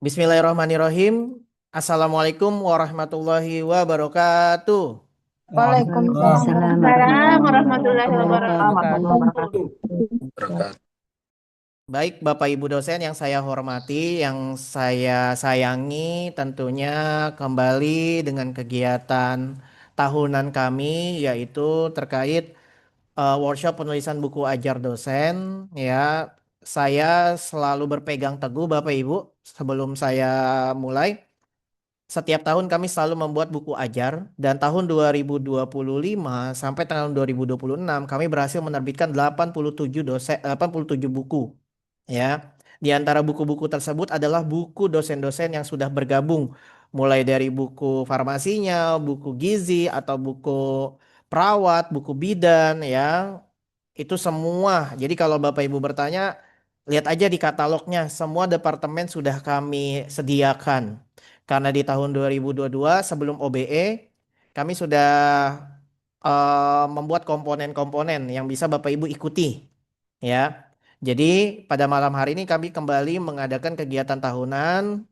Bismillahirrahmanirrahim. Assalamualaikum warahmatullahi wabarakatuh. Waalaikumsalam Waalaikumsalam warahmatullahi warahmatullahi wabarakatuh. wabarakatuh. Baik, Bapak Ibu dosen yang saya hormati, yang saya sayangi, tentunya kembali dengan kegiatan tahunan kami yaitu terkait workshop penulisan buku ajar dosen ya. Saya selalu berpegang teguh Bapak Ibu sebelum saya mulai. Setiap tahun kami selalu membuat buku ajar dan tahun 2025 sampai tahun 2026 kami berhasil menerbitkan 87 buku ya. Di antara buku-buku tersebut adalah buku dosen-dosen yang sudah bergabung mulai dari buku farmasinya, buku gizi atau buku perawat, buku bidan ya. Itu semua. Jadi kalau Bapak Ibu bertanya, lihat aja di katalognya, semua departemen sudah kami sediakan. Karena di tahun 2022 sebelum OBE, kami sudah membuat komponen-komponen yang bisa Bapak Ibu ikuti. Ya. Jadi pada malam hari ini kami kembali mengadakan kegiatan tahunan,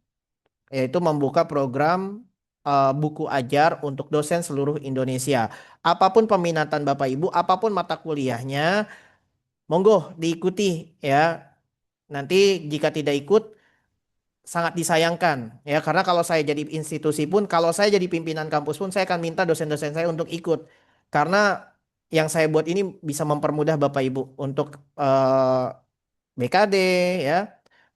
yaitu membuka program buku ajar untuk dosen seluruh Indonesia. Apapun peminatan Bapak Ibu, apapun mata kuliahnya, monggo diikuti ya. Nanti jika tidak ikut sangat disayangkan ya, karena kalau saya jadi institusi pun, kalau saya jadi pimpinan kampus pun saya akan minta dosen-dosen saya untuk ikut. Karena yang saya buat ini bisa mempermudah Bapak Ibu untuk BKD ya,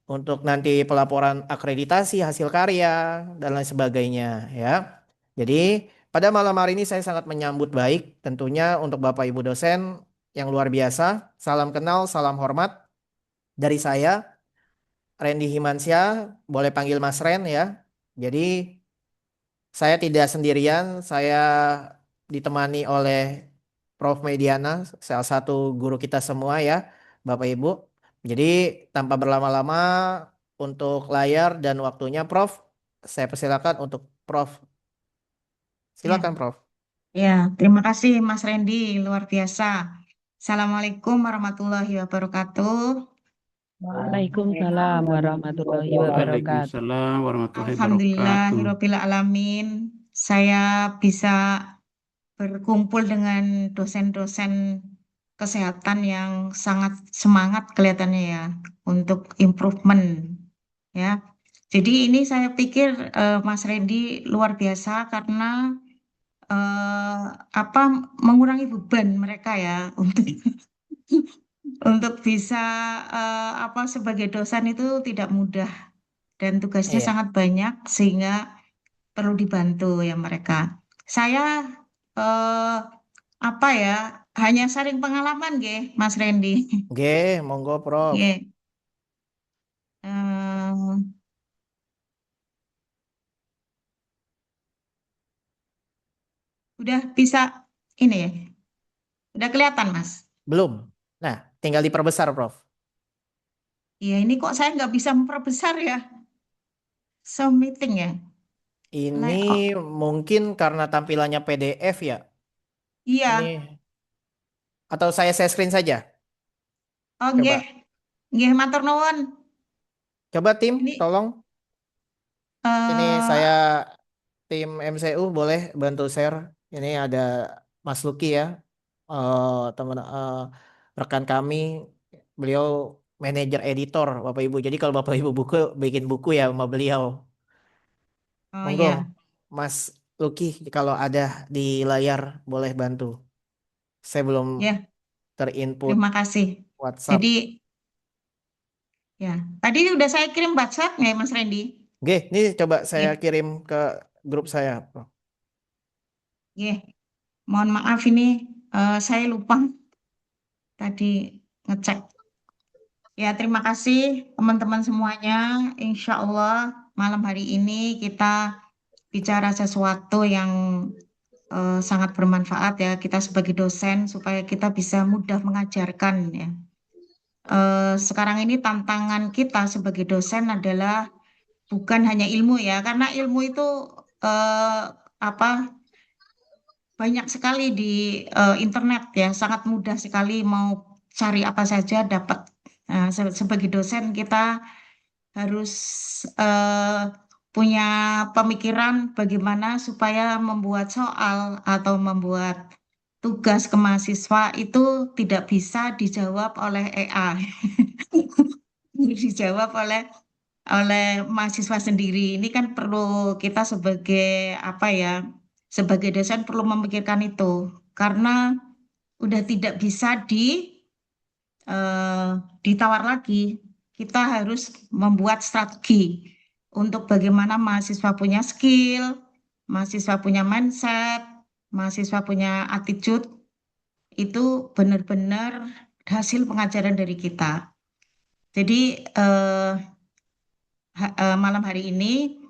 untuk nanti pelaporan akreditasi hasil karya dan lain sebagainya ya. Jadi pada malam hari ini saya sangat menyambut baik tentunya untuk Bapak Ibu dosen yang luar biasa. Salam kenal, salam hormat dari saya, Randy Himansyah, boleh panggil Mas Ren ya. Jadi saya tidak sendirian, saya ditemani oleh Prof. Mediana, salah satu guru kita semua ya, Bapak Ibu. Jadi tanpa berlama-lama untuk layar dan waktunya Prof, saya persilakan untuk Prof. Ya, Silakan Prof. ya, terima kasih Mas Randy, luar biasa. Assalamualaikum warahmatullahi wabarakatuh. Waalaikumsalam warahmatullahi wabarakatuh. Waalaikumsalam warahmatullahi wabarakatuh. Alhamdulillahirabbil alamin. Saya bisa berkumpul dengan dosen-dosen kesehatan yang sangat semangat kelihatannya ya untuk improvement ya. Jadi ini saya pikir Mas Randy luar biasa karena eh, apa mengurangi beban mereka ya untuk untuk bisa sebagai dosen itu tidak mudah dan tugasnya Iya. sangat banyak sehingga perlu dibantu ya mereka. Saya eh, ya hanya sharing pengalaman Mas Randy. Oke, monggo Prof. Nggih. Eh, udah bisa ini ya. Udah kelihatan Mas. Belum. Nah, tinggal diperbesar Prof. Iya ini kok saya nggak bisa memperbesar ya. Meeting ya. Ini Layout. mungkin karena tampilannya PDF ya. Iya. Ini atau saya share screen saja. Oh nggih. Coba. Nggih matur nuwun. Coba tim, Ini tolong. Ini eh saya tim MCU boleh bantu share. Ini ada Mas Luki ya, teman rekan kami. Beliau manajer editor Bapak Ibu. Jadi kalau Bapak Ibu buku bikin buku ya sama beliau. oh Monggo, ya. Mas Luki kalau ada di layar boleh bantu. Saya belum Ya, terinput terima kasih. WhatsApp. Jadi ya, tadi udah saya kirim WhatsApp nggak Mas Randy? Oke, ini coba saya Ya, kirim ke grup saya. ya. Mohon maaf ini saya lupa tadi ngecek. Ya, terima kasih teman-teman semuanya. Insya Allah malam hari ini kita bicara sesuatu yang sangat bermanfaat ya kita sebagai dosen supaya kita bisa mudah mengajarkan ya. Sekarang ini tantangan kita sebagai dosen adalah bukan hanya ilmu ya, karena ilmu itu eh, apa banyak sekali di internet ya, sangat mudah sekali mau cari apa saja dapat. Nah, sebagai dosen kita harus punya pemikiran bagaimana supaya membuat soal atau membuat tugas ke mahasiswa itu tidak bisa dijawab oleh AI, dijawab oleh mahasiswa sendiri. Ini kan perlu kita sebagai apa ya, sebagai dosen perlu memikirkan itu karena udah tidak bisa eh, ditawar lagi. Kita harus membuat strategi untuk bagaimana mahasiswa punya skill, mahasiswa punya mindset, mahasiswa punya attitude, itu benar-benar hasil pengajaran dari kita. Jadi malam hari ini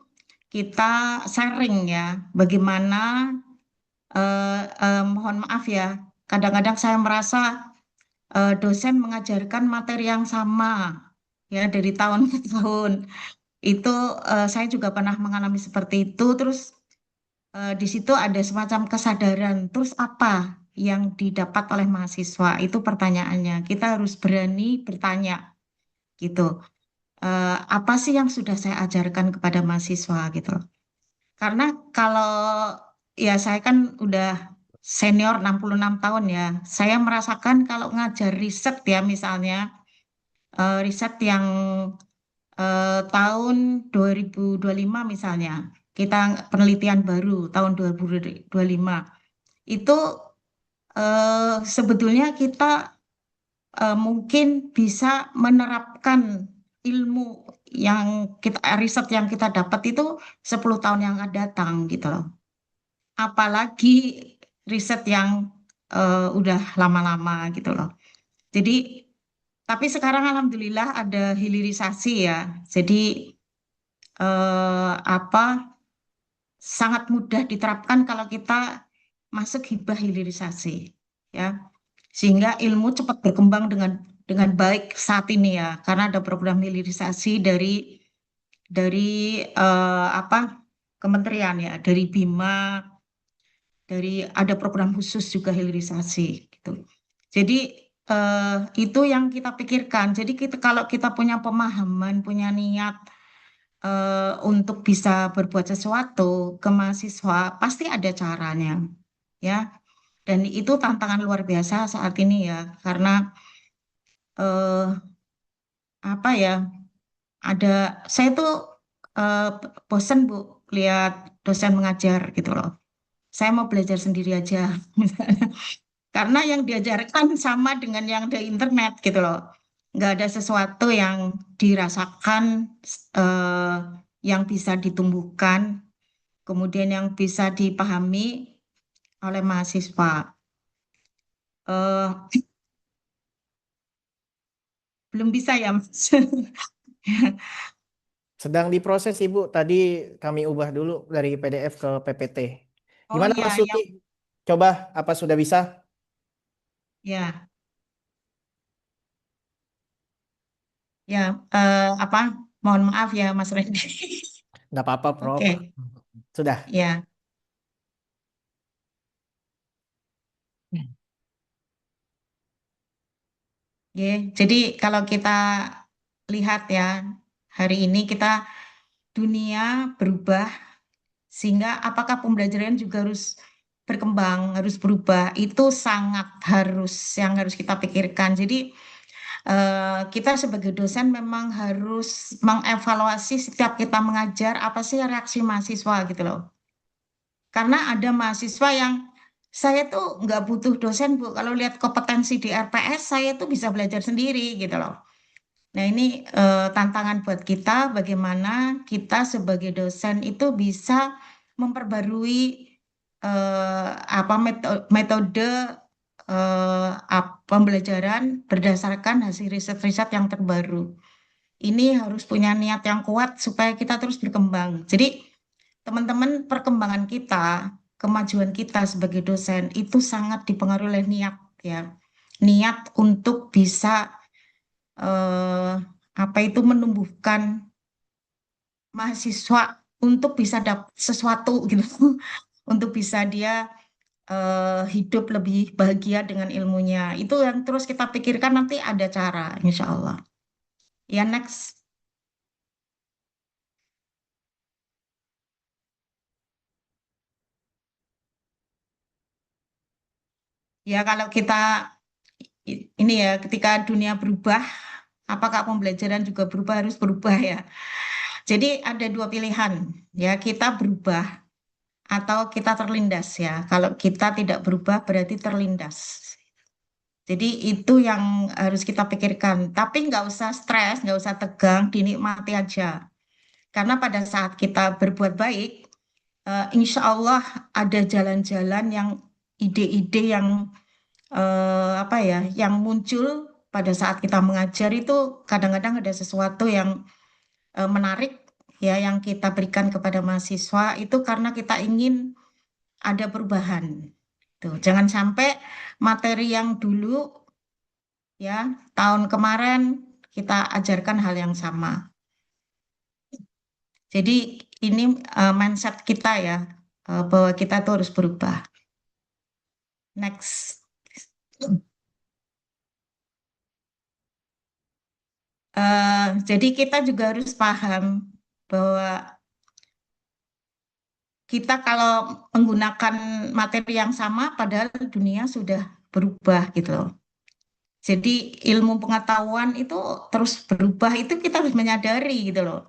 kita sharing ya, bagaimana mohon maaf ya, kadang-kadang saya merasa dosen mengajarkan materi yang sama ya dari tahun ke tahun. Itu saya juga pernah mengalami seperti itu. Terus di situ ada semacam kesadaran. Terus apa yang didapat oleh mahasiswa? Itu pertanyaannya. Kita harus berani bertanya gitu. Apa sih yang sudah saya ajarkan kepada mahasiswa gitu loh. Karena kalau ya saya kan udah senior 66 tahun ya. Saya merasakan kalau ngajar riset ya misalnya riset yang tahun 2025 misalnya, kita penelitian baru tahun 2025, itu sebetulnya kita mungkin bisa menerapkan ilmu yang kita riset yang kita dapat itu 10 tahun yang akan datang gitu loh. Apalagi riset yang udah lama-lama gitu loh. Jadi tapi sekarang alhamdulillah ada hilirisasi ya. Jadi apa sangat mudah diterapkan kalau kita masuk hibah hilirisasi ya. Sehingga ilmu cepat berkembang dengan baik saat ini ya. Karena ada program hilirisasi dari apa kementerian ya, dari Bima, dari ada program khusus juga hilirisasi gitu. Jadi itu yang kita pikirkan. Jadi kita kalau kita punya pemahaman, punya niat untuk bisa berbuat sesuatu ke mahasiswa, pasti ada caranya, ya. Dan itu tantangan luar biasa saat ini ya, karena apa ya, ada saya tuh bosen Bu lihat dosen mengajar gitu loh. Saya mau belajar sendiri aja, misalnya. Karena yang diajarkan sama dengan yang di internet gitu loh. Nggak ada sesuatu yang dirasakan, eh, yang bisa ditumbuhkan, kemudian yang bisa dipahami oleh mahasiswa. Eh, belum bisa ya, Mas. Sedang diproses Ibu. Tadi kami ubah dulu dari PDF ke PPT. Oh Gimana iya, Mas Suti? Coba apa sudah bisa? ya, ya, apa? Mohon maaf ya, Mas Randy. Nggak apa-apa, Prof. Oke, Sudah. ya, ya. Jadi kalau kita lihat ya, hari ini kita dunia berubah sehingga apakah pembelajaran juga harus berkembang, harus berubah. Itu sangat harus yang harus kita pikirkan. Jadi kita sebagai dosen memang harus mengevaluasi setiap kita mengajar apa sih reaksi mahasiswa gitu loh. Karena ada mahasiswa yang saya tuh nggak butuh dosen Bu. Kalau lihat kompetensi di RPS saya tuh bisa belajar sendiri gitu loh. Nah ini tantangan buat kita bagaimana kita sebagai dosen itu bisa memperbarui apa metode pembelajaran berdasarkan hasil riset-riset yang terbaru. Ini harus punya niat yang kuat supaya kita terus berkembang. Jadi teman-teman perkembangan kita, kemajuan kita sebagai dosen itu sangat dipengaruhi oleh niat ya. Niat untuk bisa apa itu menumbuhkan mahasiswa untuk bisa dapat sesuatu gitu, untuk bisa dia hidup lebih bahagia dengan ilmunya. Itu yang terus kita pikirkan nanti ada cara, insya Allah. Ya next. Ya, kalau kita ini ya, ketika dunia berubah, apakah pembelajaran juga berubah, harus berubah ya. Jadi ada dua pilihan, ya kita berubah atau kita terlindas ya. Kalau kita tidak berubah berarti terlindas. Jadi itu yang harus kita pikirkan. Tapi nggak usah stres, nggak usah tegang, dinikmati aja. Karena pada saat kita berbuat baik, insya Allah ada jalan-jalan yang ide-ide yang apa ya, yang muncul pada saat kita mengajar itu kadang-kadang ada sesuatu yang menarik ya yang kita berikan kepada mahasiswa itu karena kita ingin ada perubahan. Tuh, jangan sampai materi yang dulu ya tahun kemarin kita ajarkan hal yang sama. Jadi ini mindset kita ya bahwa kita tuh harus berubah. Next. Jadi kita juga harus paham bahwa kita kalau menggunakan materi yang sama, padahal dunia sudah berubah gitu loh. Jadi ilmu pengetahuan itu terus berubah, itu kita harus menyadari gitu loh.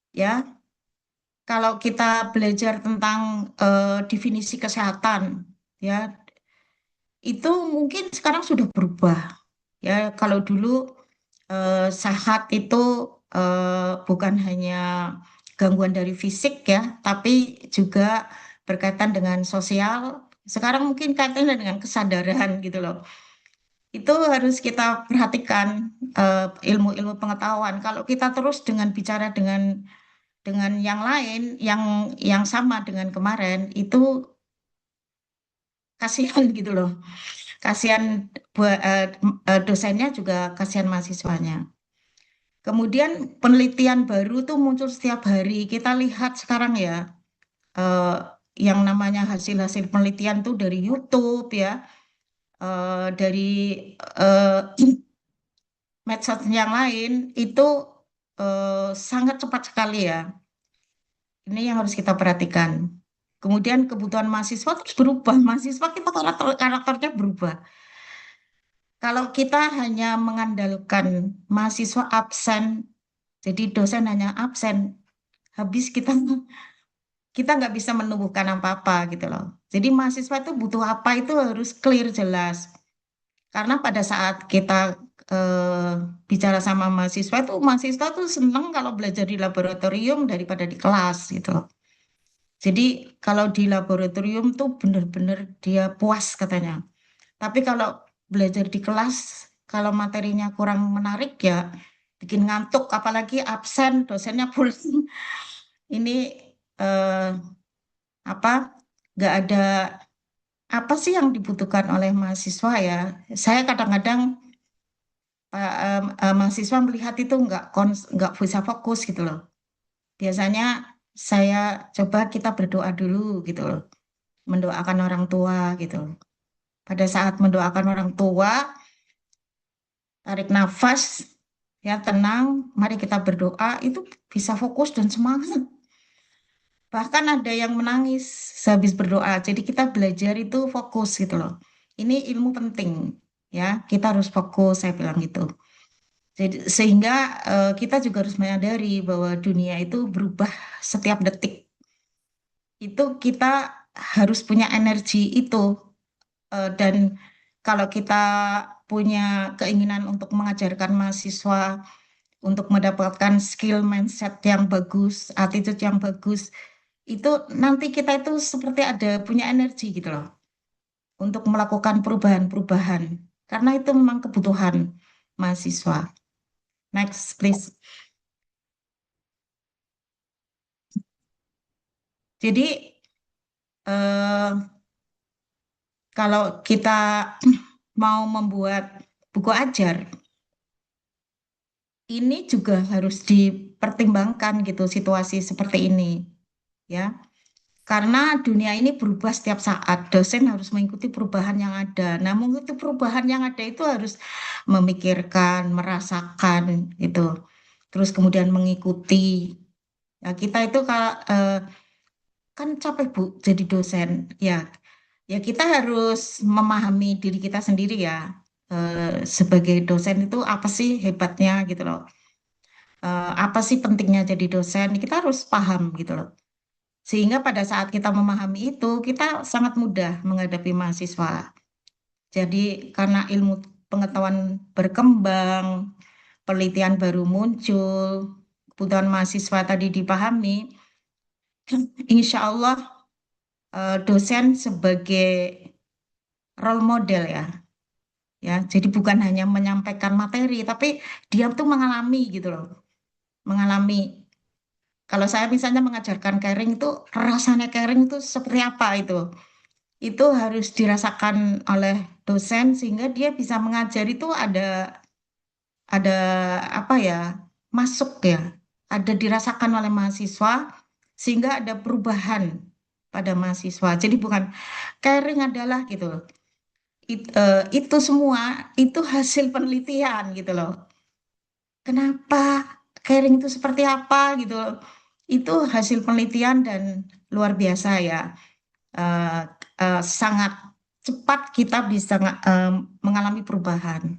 Ya, kalau kita belajar tentang definisi kesehatan, ya itu mungkin sekarang sudah berubah. Ya, kalau dulu sehat itu bukan hanya gangguan dari fisik ya, tapi juga berkaitan dengan sosial. Sekarang mungkin kaitannya dengan kesadaran gitu loh. Itu harus kita perhatikan ilmu-ilmu pengetahuan. Kalau kita terus dengan bicara dengan yang lain, yang sama dengan kemarin, itu kasihan gitu loh. Kasihan dosennya juga kasihan mahasiswanya. Kemudian penelitian baru tuh muncul setiap hari. Kita lihat sekarang ya, eh, yang namanya hasil-hasil penelitian tuh dari YouTube ya, dari eh, medsos yang lain itu sangat cepat sekali ya. Ini yang harus kita perhatikan. Kemudian kebutuhan mahasiswa terus berubah. Mahasiswa kita karakternya berubah. Kalau kita hanya mengandalkan mahasiswa absen, jadi dosen hanya absen, habis kita nggak bisa menumbuhkan apa-apa gitu loh. Jadi mahasiswa itu butuh apa itu harus clear jelas. Karena pada saat kita eh, bicara sama mahasiswa tuh seneng kalau belajar di laboratorium daripada di kelas gitu loh. Jadi kalau di laboratorium tuh benar-benar dia puas katanya. Tapi kalau belajar di kelas, kalau materinya kurang menarik ya bikin ngantuk, apalagi absen, dosennya pulang. Ini eh, apa? Nggak ada apa sih yang dibutuhkan oleh mahasiswa ya? Saya kadang-kadang mahasiswa melihat itu nggak bisa fokus gitu loh. Biasanya saya coba kita berdoa dulu gitu loh, mendoakan orang tua gitu. Pada saat mendoakan orang tua, tarik nafas, ya tenang, mari kita berdoa, itu bisa fokus dan semangat. Bahkan ada yang menangis sehabis berdoa. Jadi kita belajar itu fokus gitu loh. Ini ilmu penting ya, kita harus fokus, saya bilang gitu. Jadi sehingga kita juga harus menyadari bahwa dunia itu berubah setiap detik. Itu kita harus punya energi itu. Dan kalau kita punya keinginan untuk mengajarkan mahasiswa untuk mendapatkan skill mindset yang bagus, attitude yang bagus, itu nanti kita itu seperti ada punya energi gitu loh untuk melakukan perubahan-perubahan. Karena itu memang kebutuhan mahasiswa. Next, please. Jadi eh, kalau kita mau membuat buku ajar, ini juga harus dipertimbangkan gitu situasi seperti ini, ya. Karena dunia ini berubah setiap saat, dosen harus mengikuti perubahan yang ada. Nah, mengikuti perubahan yang ada itu harus memikirkan, merasakan gitu. Terus kemudian mengikuti. Nah, kita itu kan capek Bu jadi dosen, ya. Ya kita harus memahami diri kita sendiri ya. Sebagai dosen itu apa sih hebatnya gitu loh. Apa sih pentingnya jadi dosen? Kita harus paham gitu loh. Sehingga pada saat kita memahami itu, kita sangat mudah menghadapi mahasiswa. Jadi karena ilmu pengetahuan berkembang, penelitian baru muncul, kebutuhan mahasiswa tadi dipahami, insya Allah dosen sebagai role model ya, ya. Jadi bukan hanya menyampaikan materi, tapi dia tuh mengalami gitu loh, mengalami. Kalau saya misalnya mengajarkan caring itu, rasanya caring itu seperti apa itu harus dirasakan oleh dosen sehingga dia bisa mengajar itu ada apa ya, masuk ya, ada dirasakan oleh mahasiswa sehingga ada perubahan pada mahasiswa. Jadi bukan caring adalah gitu. Itu semua itu hasil penelitian gitu loh. Kenapa caring itu seperti apa gitu loh. Itu hasil penelitian dan luar biasa ya. Eh, Sangat cepat kita bisa mengalami perubahan.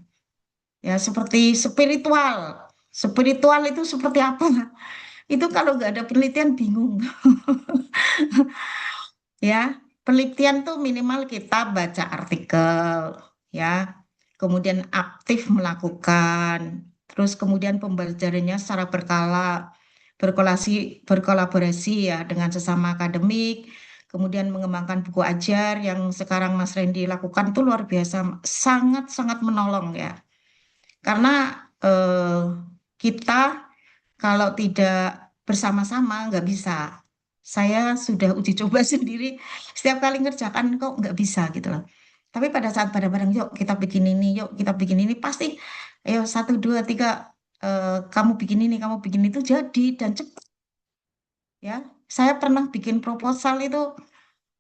Ya, seperti spiritual. Spiritual itu seperti apa? Itu kalau nggak ada penelitian bingung. Ya, penelitian tuh minimal kita baca artikel, ya, kemudian aktif melakukan, terus kemudian pembelajarannya secara berkolaborasi ya dengan sesama akademik, kemudian mengembangkan buku ajar yang sekarang Mas Randy lakukan itu luar biasa, sangat-sangat menolong ya. Karena eh, kita kalau tidak bersama-sama nggak bisa. Saya sudah uji coba sendiri, setiap kali ngerjakan kok nggak bisa gitu loh. Tapi pada saat bareng-bareng, yuk kita bikin ini, yuk kita bikin ini, pasti, ayo satu, dua, tiga, kamu bikin ini, kamu bikin itu jadi dan cepat ya. Saya pernah bikin proposal itu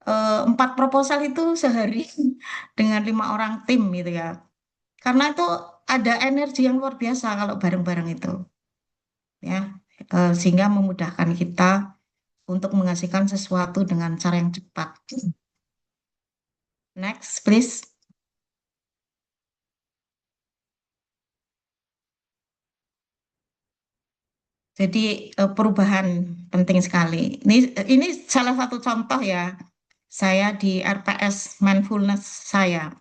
4 proposal itu sehari dengan 5 orang tim gitu ya. Karena itu ada energi yang luar biasa kalau bareng-bareng itu ya. Sehingga memudahkan kita untuk menghasilkan sesuatu dengan cara yang cepat. Next, please. Jadi perubahan penting sekali. Ini salah satu contoh ya. Saya di RPS mindfulness saya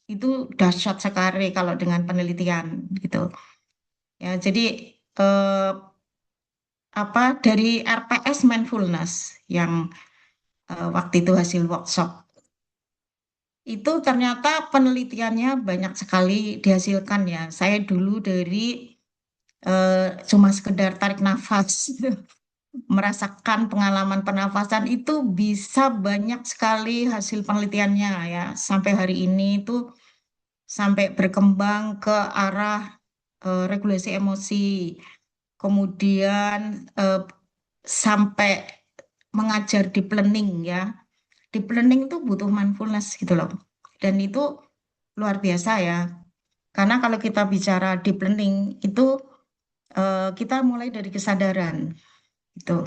itu dahsyat sekali kalau dengan penelitian gitu. Ya, jadi eh, apa dari RPS mindfulness yang waktu itu hasil workshop itu ternyata penelitiannya banyak sekali dihasilkan ya. Saya dulu dari cuma sekedar tarik nafas, merasakan pengalaman pernafasan itu bisa banyak sekali hasil penelitiannya ya. Sampai hari ini itu sampai berkembang ke arah regulasi emosi, kemudian sampai mengajar di planning ya. Di planning itu butuh mindfulness gitu loh. Dan itu luar biasa ya. Karena kalau kita bicara deep learning itu kita mulai dari kesadaran gitu.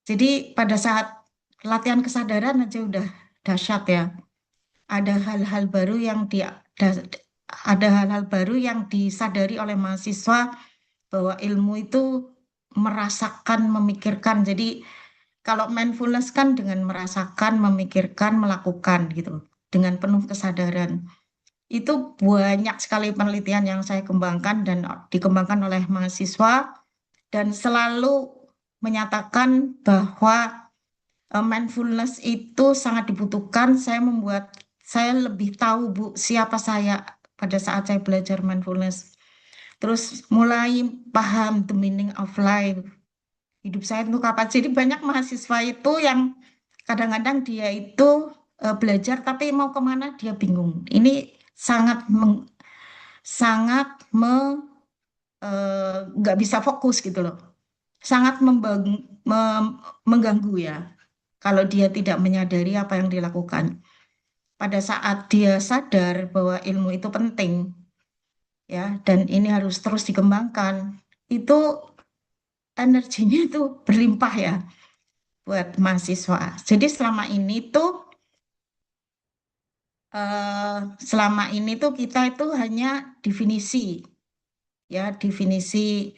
Jadi pada saat latihan kesadaran aja udah dahsyat ya. Ada hal-hal baru yang ada hal-hal baru yang disadari oleh mahasiswa bahwa ilmu itu merasakan, memikirkan. Jadi kalau mindfulness kan dengan merasakan, memikirkan, melakukan gitu, dengan penuh kesadaran. Itu banyak sekali penelitian yang saya kembangkan dan dikembangkan oleh mahasiswa dan selalu menyatakan bahwa mindfulness itu sangat dibutuhkan. Saya lebih tahu Bu siapa saya pada saat saya belajar mindfulness. Terus mulai paham the meaning of life. Hidup saya untuk apa? Jadi banyak mahasiswa itu yang kadang-kadang dia itu belajar tapi mau kemana dia bingung. Ini sangat sangat nggak bisa fokus gitu loh. Sangat mengganggu ya. Kalau dia tidak menyadari apa yang dilakukan. Pada saat dia sadar bahwa ilmu itu penting ya dan ini harus terus dikembangkan, itu energinya itu berlimpah ya buat mahasiswa. Jadi selama ini tuh selama ini tuh kita itu hanya definisi, ya definisi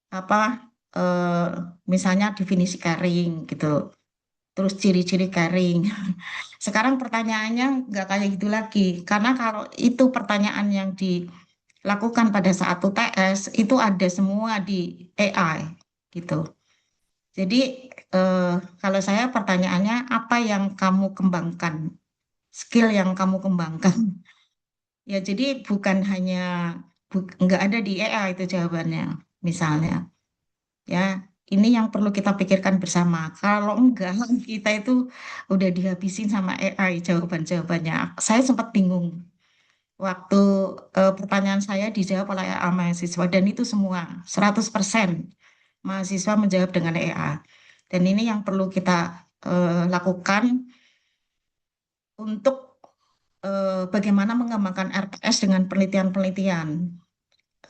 apa, eh, misalnya definisi carrying gitu, terus ciri-ciri carrying. Sekarang pertanyaannya nggak kayak gitu lagi, karena kalau itu pertanyaan yang dilakukan pada saat UTS itu ada semua di AI gitu. Jadi eh, kalau saya pertanyaannya apa yang kamu kembangkan, skill yang kamu kembangkan. Ya jadi bukan hanya nggak ada di AI itu jawabannya, misalnya. Ya, ini yang perlu kita pikirkan bersama. Kalau enggak, kita itu udah dihabisin sama AI jawaban-jawabannya. Saya sempat bingung waktu pertanyaan saya dijawab oleh AI mahasiswa dan itu semua 100% mahasiswa menjawab dengan AI. Dan ini yang perlu kita lakukan untuk bagaimana mengembangkan RTS dengan penelitian-penelitian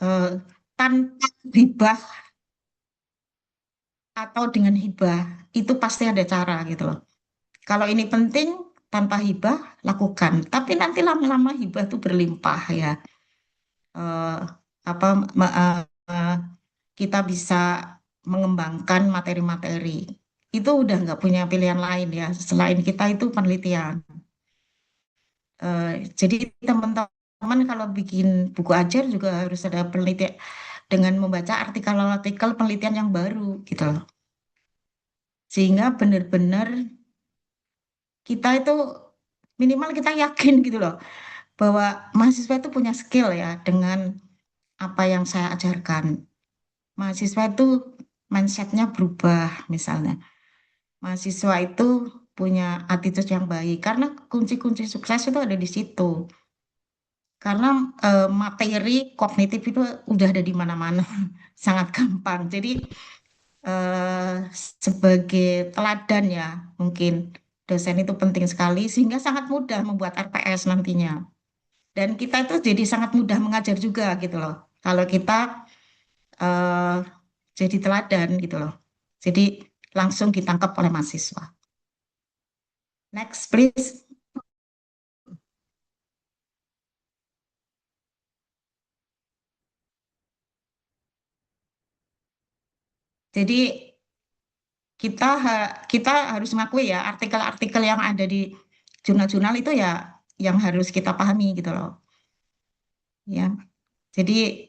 eh, tanpa hibah atau dengan hibah itu pasti ada cara gitu loh. Kalau ini penting tanpa hibah lakukan, tapi nanti lama-lama hibah itu berlimpah ya. Eh, apa ma- eh, kita bisa mengembangkan materi-materi. Itu udah nggak punya pilihan lain ya. Selain kita itu penelitian. Eh, jadi teman-teman kalau bikin buku ajar juga harus ada penelitian dengan membaca artikel-artikel penelitian yang baru gitu loh. Sehingga benar-benar kita itu minimal kita yakin gitu loh bahwa mahasiswa itu punya skill ya dengan apa yang saya ajarkan. Mahasiswa itu mindsetnya berubah misalnya. Mahasiswa itu punya attitude yang baik karena kunci-kunci sukses itu ada di situ. Karena materi kognitif itu udah ada di mana-mana, sangat gampang. Jadi eh, sebagai teladan ya, mungkin dosen itu penting sekali sehingga sangat mudah membuat RPS nantinya. Dan kita itu jadi sangat mudah mengajar juga gitu loh. Kalau kita eh, jadi teladan gitu loh. Jadi langsung ditangkap oleh mahasiswa. Next, please. Jadi kita harus mengakui ya artikel-artikel yang ada di jurnal-jurnal itu ya yang harus kita pahami gitu loh. Ya. Jadi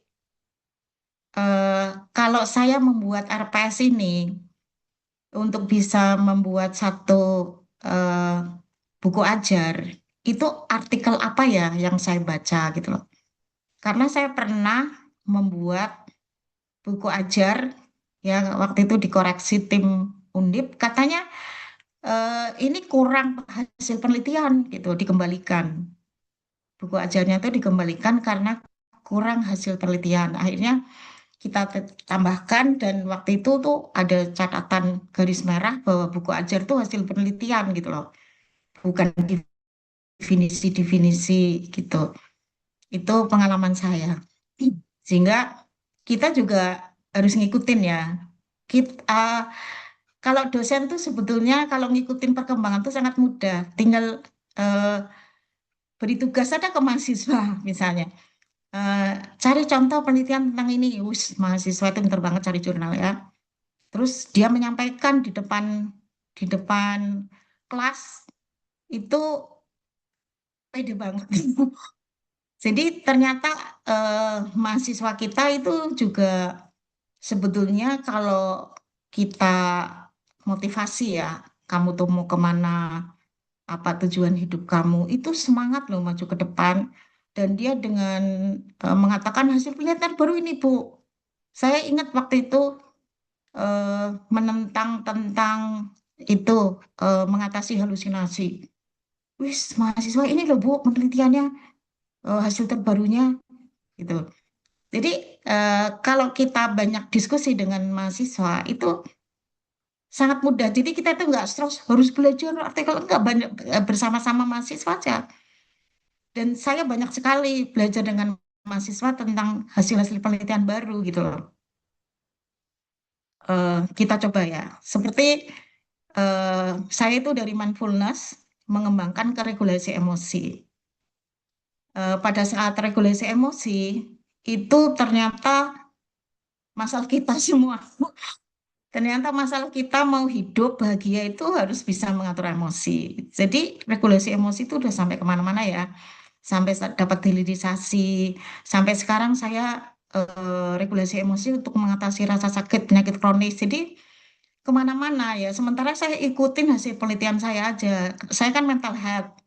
eh, kalau saya membuat RPS ini untuk bisa membuat satu eh, buku ajar, itu artikel apa ya yang saya baca gitu loh. Karena saya pernah membuat buku ajar, ya waktu itu dikoreksi tim Undip, katanya ini kurang hasil penelitian gitu, dikembalikan. Buku ajarnya itu dikembalikan karena kurang hasil penelitian. Akhirnya kita tambahkan dan waktu itu tuh ada catatan garis merah bahwa buku ajar itu hasil penelitian gitu loh, bukan definisi-definisi gitu. Itu pengalaman saya. Sehingga kita juga harus ngikutin ya. Kita, kalau dosen tuh sebetulnya kalau ngikutin perkembangan tuh sangat mudah. Tinggal eh, beri tugas ada ke mahasiswa misalnya. Eh, Cari contoh penelitian tentang ini. Wus, mahasiswa itu pintar banget cari jurnal ya. Terus dia menyampaikan di depan kelas itu pede banget. Jadi ternyata mahasiswa kita itu juga sebetulnya kalau kita motivasi ya, kamu tuh mau kemana, apa tujuan hidup kamu, itu semangat loh maju ke depan. Dan dia dengan mengatakan hasil penelitian baru ini Bu. Saya ingat waktu itu eh, menentang tentang itu mengatasi halusinasi. Wis, mahasiswa ini loh Bu penelitiannya, hasil terbarunya gitu. Jadi kalau kita banyak diskusi dengan mahasiswa itu sangat mudah. Jadi kita itu nggak stres harus belajar artikel enggak banyak bersama-sama mahasiswa aja. Dan saya banyak sekali belajar dengan mahasiswa tentang hasil-hasil penelitian baru gitu loh. Kita coba ya. Seperti saya itu dari mindfulness mengembangkan ke regulasi emosi. pada saat regulasi emosi itu ternyata masalah kita semua. Ternyata masalah kita mau hidup bahagia itu harus bisa mengatur emosi. Jadi regulasi emosi itu udah sampai kemana-mana ya, sampai dapat hilirisasi. Sampai sekarang saya regulasi emosi untuk mengatasi rasa sakit penyakit kronis. Jadi kemana-mana ya. Sementara saya ikutin hasil penelitian saya aja. Saya kan mental health.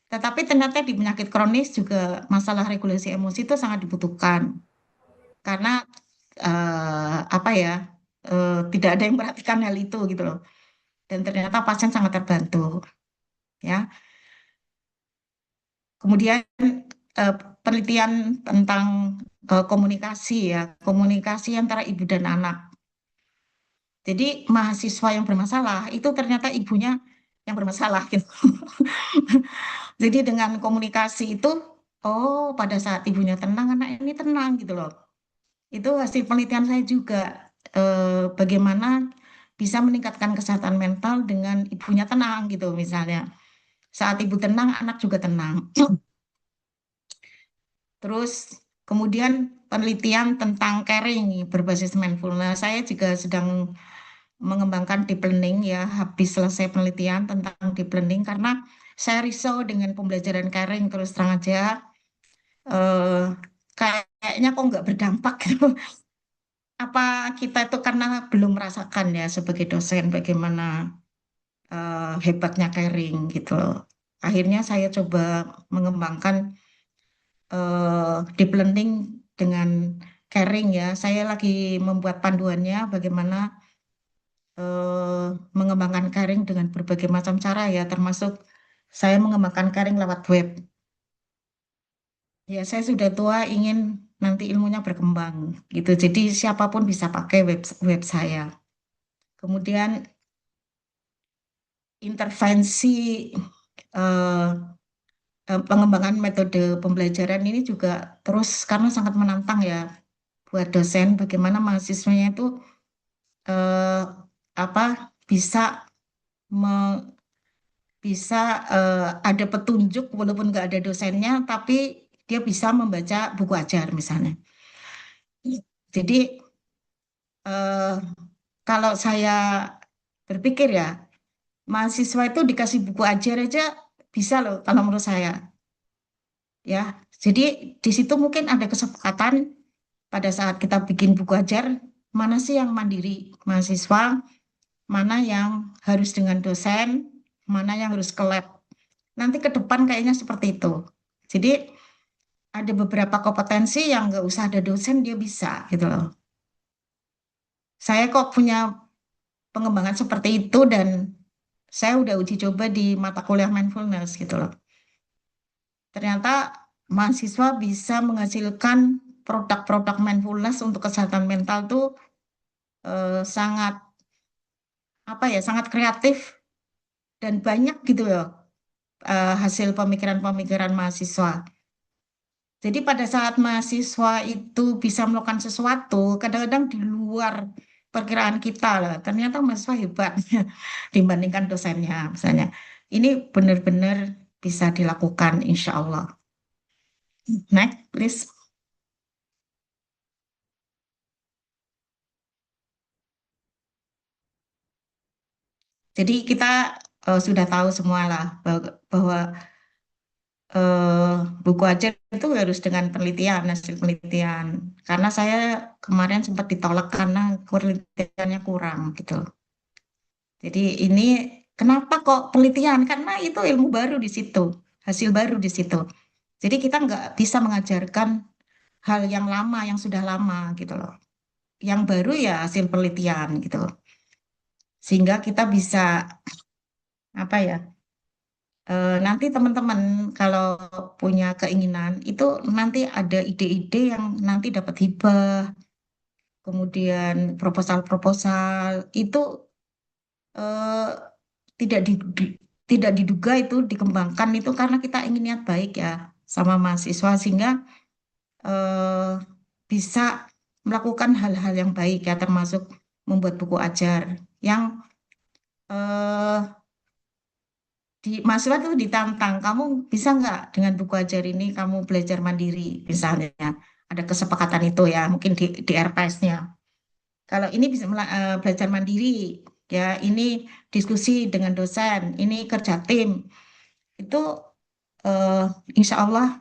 Tetapi ternyata di penyakit kronis juga masalah regulasi emosi itu sangat dibutuhkan. Karena apa ya, tidak ada yang memperhatikan hal itu gitu loh. Dan ternyata pasien sangat terbantu ya. Kemudian eh, penelitian tentang komunikasi ya, komunikasi antara ibu dan anak. Jadi mahasiswa yang bermasalah itu ternyata ibunya yang bermasalah gitu. Jadi dengan komunikasi itu, oh pada saat ibunya tenang, anak ini tenang gitu loh. Itu hasil penelitian saya juga, bagaimana bisa meningkatkan kesehatan mental dengan ibunya tenang gitu misalnya. Saat ibu tenang, anak juga tenang. Terus kemudian penelitian tentang caring berbasis mindfulness. Saya juga sedang mengembangkan deep learning ya, habis selesai penelitian tentang deep learning karena saya risau dengan pembelajaran caring terus terang aja, eh, kayaknya kok nggak berdampak gitu. Apa kita itu karena belum merasakan ya sebagai dosen bagaimana hebatnya caring gitu loh. Akhirnya saya coba mengembangkan deep learning dengan caring ya. Saya lagi membuat panduannya bagaimana mengembangkan caring dengan berbagai macam cara ya, termasuk saya mengembangkan caring lewat web. Ya, saya sudah tua ingin nanti ilmunya berkembang gitu. Jadi siapapun bisa pakai web saya. Kemudian intervensi eh, pengembangan metode pembelajaran ini juga terus karena sangat menantang ya buat dosen bagaimana mahasiswanya itu eh, apa bisa me- bisa ada petunjuk walaupun nggak ada dosennya tapi dia bisa membaca buku ajar misalnya. Jadi eh, kalau saya berpikir ya mahasiswa itu dikasih buku ajar aja bisa loh kalau menurut saya ya. Jadi di situ mungkin ada kesepakatan pada saat kita bikin buku ajar mana sih yang mandiri mahasiswa, mana yang harus dengan dosen, mana yang harus ke lab. Nanti ke depan kayaknya seperti itu. Jadi ada beberapa kompetensi yang nggak usah ada dosen dia bisa gitu loh. Saya kok punya pengembangan seperti itu dan saya udah uji coba di mata kuliah mindfulness gitu loh. Ternyata mahasiswa bisa menghasilkan produk-produk mindfulness untuk kesehatan mental tuh sangat apa ya, sangat kreatif dan banyak gitu loh hasil pemikiran-pemikiran mahasiswa. Jadi pada saat mahasiswa itu bisa melakukan sesuatu, kadang-kadang di luar perkiraan kita lah. Ternyata mahasiswa hebat dibandingkan dosennya, misalnya. Ini benar-benar bisa dilakukan, insya Allah. Next, please. Jadi kita sudah tahu semua lah bahwa eh, buku ajar itu harus dengan penelitian, hasil penelitian. Karena saya kemarin sempat ditolak karena penelitiannya kurang gitu. Jadi ini kenapa kok penelitian? Karena itu ilmu baru di situ, hasil baru di situ. Jadi kita nggak bisa mengajarkan hal yang lama, yang sudah lama gitu loh. Yang baru ya hasil penelitian gitu. Sehingga kita bisa apa ya? Nanti teman-teman kalau punya keinginan itu nanti ada ide-ide yang nanti dapat hibah, kemudian proposal-proposal itu eh, tidak tidak diduga itu dikembangkan itu karena kita ingin niat baik ya sama mahasiswa sehingga eh, bisa melakukan hal-hal yang baik ya termasuk membuat buku ajar yang eh, mahasiswa tuh ditantang, kamu bisa nggak dengan buku ajar ini kamu belajar mandiri, misalnya ada kesepakatan itu ya, mungkin di RPS-nya. Kalau ini bisa belajar mandiri, ya ini diskusi dengan dosen, ini kerja tim, itu eh, insya Allah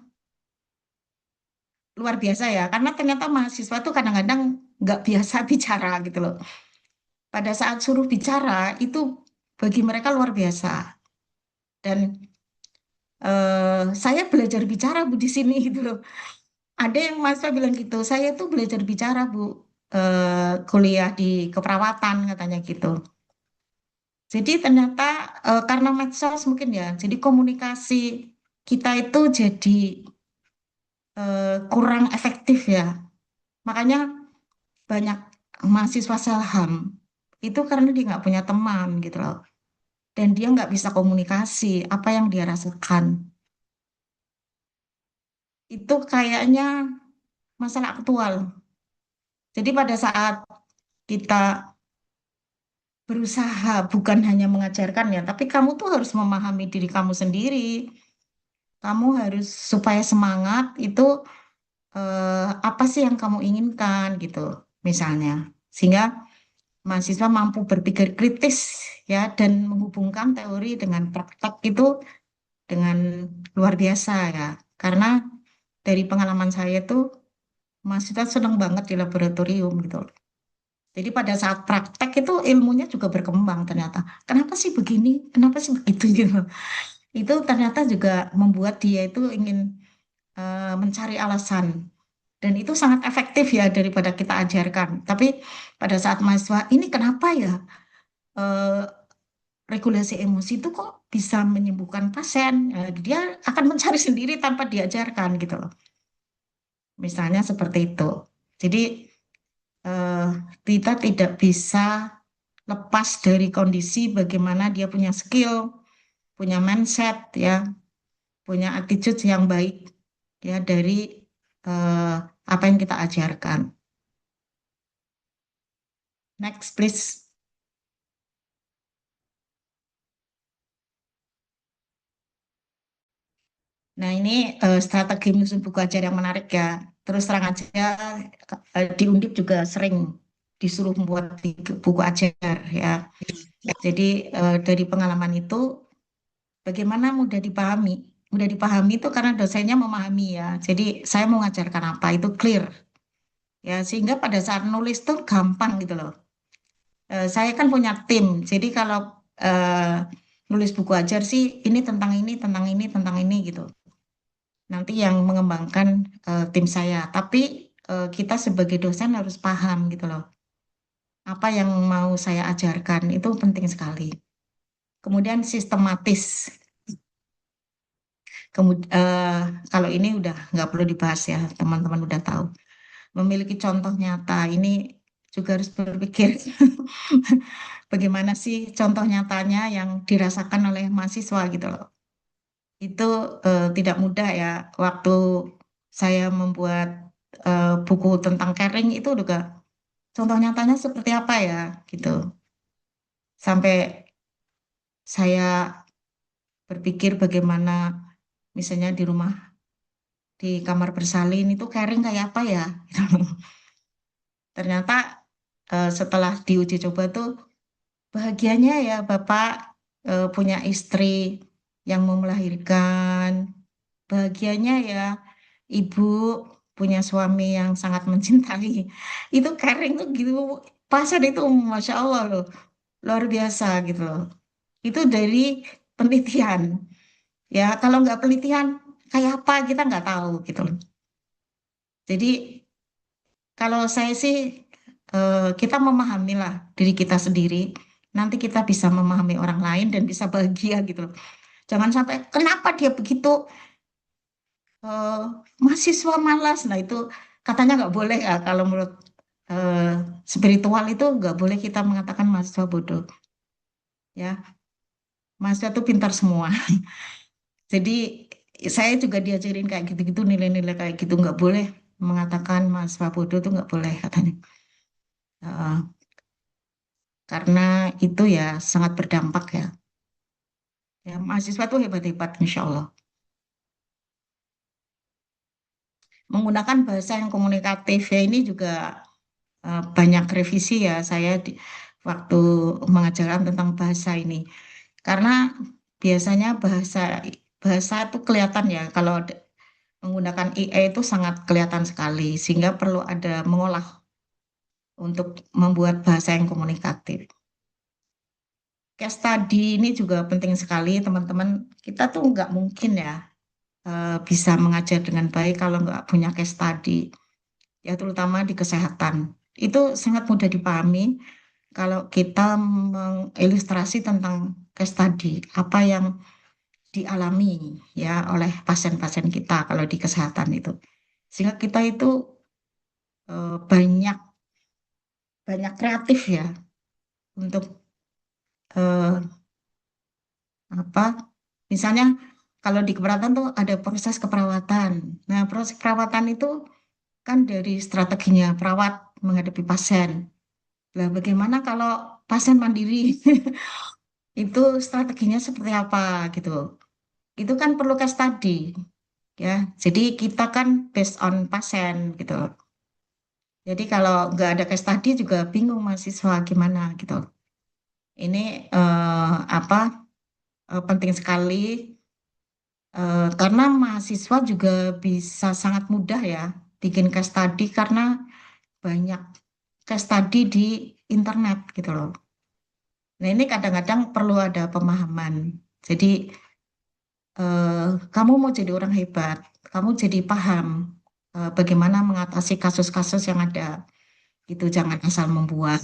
luar biasa ya, karena ternyata mahasiswa tuh kadang-kadang nggak biasa bicara gitu loh. Pada saat suruh bicara itu bagi mereka luar biasa. Dan saya belajar bicara Bu di sini gitu loh. Ada yang mahasiswa bilang gitu, saya tuh belajar bicara Bu, kuliah di keperawatan katanya gitu. Jadi ternyata karena medsos mungkin ya, jadi komunikasi kita itu jadi kurang efektif ya. Makanya banyak mahasiswa selham itu karena dia nggak punya teman gitu loh. Dan dia nggak bisa komunikasi apa yang dia rasakan. Itu kayaknya masalah aktual. Jadi pada saat kita berusaha bukan hanya mengajarkan ya, tapi kamu tuh harus memahami diri kamu sendiri. Kamu harus supaya semangat itu apa sih yang kamu inginkan gitu, misalnya. Sehingga mahasiswa mampu berpikir kritis ya dan menghubungkan teori dengan praktek itu dengan luar biasa ya. Karena dari pengalaman saya tuh mahasiswa senang banget di laboratorium gitu. Jadi pada saat praktek itu ilmunya juga berkembang ternyata. Kenapa sih begini? Kenapa sih begitu gitu? Itu ternyata juga membuat dia itu ingin mencari alasan. Dan itu sangat efektif ya daripada kita ajarkan. Tapi pada saat mahasiswa ini kenapa ya eh, regulasi emosi itu kok bisa menyembuhkan pasien? Dia akan mencari sendiri tanpa diajarkan gitu loh. Misalnya seperti itu. Jadi eh, kita tidak bisa lepas dari kondisi bagaimana dia punya skill, punya mindset ya, punya attitude yang baik ya dari eh, apa yang kita ajarkan. Next, please. Nah, ini strategi menyusun buku ajar yang menarik ya. Terus terang aja, di Undip juga sering disuruh membuat buku ajar ya. Jadi dari pengalaman itu, bagaimana mudah dipahami? Mudah dipahami itu karena dosennya memahami ya. Jadi saya mau mengajarkan apa itu clear ya, sehingga pada saat nulis tuh gampang gitu loh. Saya kan punya tim, jadi kalau nulis buku ajar sih ini tentang ini, tentang ini, tentang ini gitu. Nanti yang mengembangkan tim saya. Tapi kita sebagai dosen harus paham gitu loh. Apa yang mau saya ajarkan itu penting sekali. Kemudian sistematis. Kalau ini udah nggak perlu dibahas ya, teman-teman udah tahu. Memiliki contoh nyata ini juga harus berpikir bagaimana sih contoh nyatanya yang dirasakan oleh mahasiswa gitu loh. Itu tidak mudah ya. Waktu saya membuat buku tentang caring itu juga contoh nyatanya seperti apa ya gitu. Sampai saya berpikir bagaimana misalnya di rumah di kamar bersalin itu caring kayak apa ya. Ternyata setelah diuji coba tuh bahagianya ya Bapak punya istri yang mau melahirkan. Bahagianya ya Ibu punya suami yang sangat mencintai. Itu caring tuh gitu. Pasien itu Masya Allah loh. Luar biasa gitu loh. Itu dari penelitian. Ya kalau nggak penelitian kayak apa kita nggak tahu gitu loh. Jadi kalau saya sih kita memahamilah diri kita sendiri. Nanti kita bisa memahami orang lain dan bisa bahagia gitu loh. Jangan sampai kenapa dia begitu eh, mahasiswa malas. Nah itu katanya nggak boleh ya kalau menurut eh, spiritual itu nggak boleh kita mengatakan mahasiswa bodoh. Ya, mahasiswa itu pintar semua. Jadi saya juga diajarin kayak gitu-gitu nilai-nilai kayak gitu nggak boleh mengatakan mahasiswa bodoh itu nggak boleh katanya. Karena itu ya sangat berdampak ya. Ya, mahasiswa itu hebat-hebat, insya Allah. Menggunakan bahasa yang komunikatif ya ini juga banyak revisi ya saya waktu mengajarkan tentang bahasa ini. Karena biasanya bahasa bahasa itu kelihatan ya kalau menggunakan AI itu sangat kelihatan sekali sehingga perlu ada mengolah untuk membuat bahasa yang komunikatif. Case study ini juga penting sekali teman-teman. Kita tuh nggak mungkin ya bisa mengajar dengan baik kalau nggak punya case study, ya terutama di kesehatan. Itu sangat mudah dipahami kalau kita mengilustrasi tentang case study, apa yang dialami ya oleh pasien-pasien kita kalau di kesehatan itu. Sehingga kita itu banyak banyak kreatif ya untuk eh, apa? Misalnya kalau di keperawatan tuh ada proses keperawatan. Nah, proses keperawatan itu kan dari strateginya perawat menghadapi pasien. Lah, bagaimana kalau pasien mandiri? Itu strateginya seperti apa gitu. Itu kan perlu case study ya. Jadi kita kan based on pasien gitu. Jadi kalau nggak ada case study juga bingung mahasiswa gimana gitu. Ini apa penting sekali karena mahasiswa juga bisa sangat mudah ya bikin case study karena banyak case study di internet gitu loh. Nah ini kadang-kadang perlu ada pemahaman. Jadi kamu mau jadi orang hebat, kamu jadi paham bagaimana mengatasi kasus-kasus yang ada. Itu jangan asal membuat,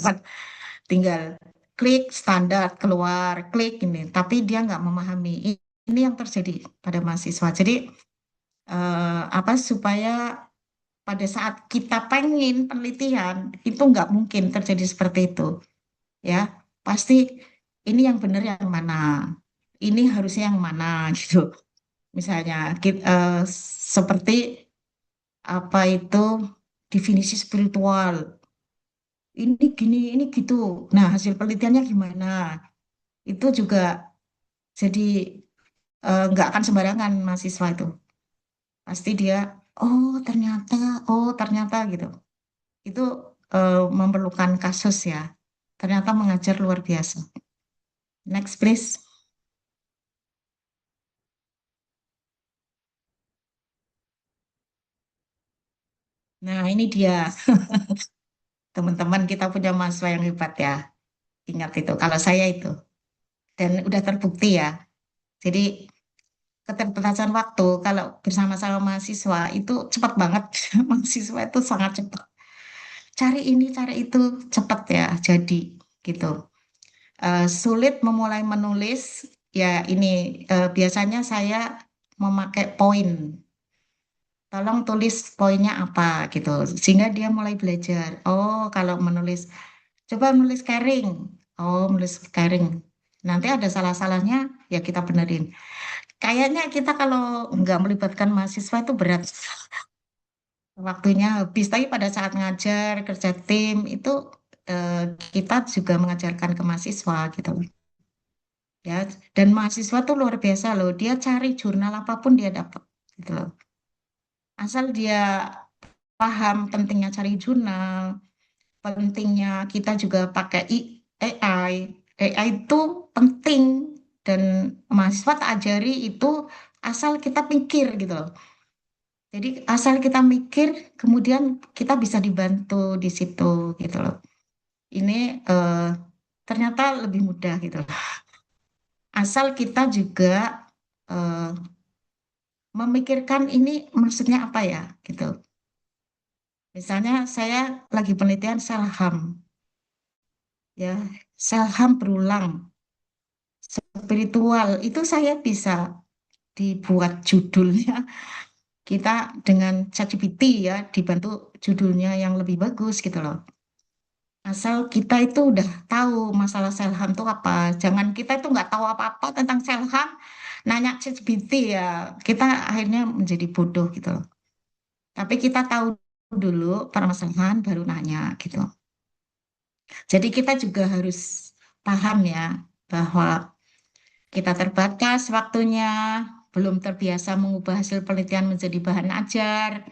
tinggal klik standar keluar, klik ini, tapi dia nggak memahami. Ini yang terjadi pada mahasiswa. Jadi apa supaya pada saat kita pengen penelitian itu nggak mungkin terjadi seperti itu, ya pasti ini yang benar yang mana, ini harusnya yang mana gitu. Misalnya seperti apa itu definisi spiritual. Ini gini, ini gitu. Nah, hasil penelitiannya gimana? Itu juga jadi nggak akan sembarangan mahasiswa itu. Pasti dia, oh ternyata gitu. Itu memerlukan kasus ya. Ternyata mengajar luar biasa. Next, please. Nah, ini dia. Teman-teman kita punya mahasiswa yang hebat ya. Ingat itu, kalau saya itu. Dan udah terbukti ya. Jadi keterbatasan waktu kalau bersama-sama mahasiswa itu cepat banget. Mahasiswa itu sangat cepat. Cari ini, cari itu, cepat ya. Jadi gitu. Sulit memulai menulis, ya ini biasanya saya memakai poin. Tolong tulis poinnya apa gitu. Sehingga dia mulai belajar. Oh, kalau menulis, coba menulis caring. Oh, menulis caring. Nanti ada salah-salahnya, ya kita benerin. Kayaknya kita kalau nggak melibatkan mahasiswa itu berat. Waktunya habis. Tapi pada saat ngajar, kerja tim, itu eh, kita juga mengajarkan ke mahasiswa gitu. Ya, dan mahasiswa tuh luar biasa loh. Dia cari jurnal apapun dia dapat gitu loh. Asal dia paham pentingnya cari jurnal, pentingnya kita juga pakai AI. AI itu penting dan mahasiswa tak ajari itu asal kita pikir gitu loh. Jadi asal kita mikir, kemudian kita bisa dibantu di situ gitu loh. Ini ternyata lebih mudah gitu loh. Asal kita juga eh, memikirkan ini maksudnya apa ya gitu. Misalnya saya lagi penelitian sel HAM, ya sel HAM berulang, spiritual itu saya bisa dibuat judulnya kita dengan ChatGPT ya dibantu judulnya yang lebih bagus gitu loh. Asal kita itu udah tahu masalah sel HAM itu apa. Jangan kita itu nggak tahu apa-apa tentang sel HAM, nanya ChatGPT ya kita akhirnya menjadi bodoh gitu loh. Tapi kita tahu dulu permasalahan baru nanya gitu. Jadi kita juga harus paham ya bahwa kita terbatas waktunya, belum terbiasa mengubah hasil penelitian menjadi bahan ajar,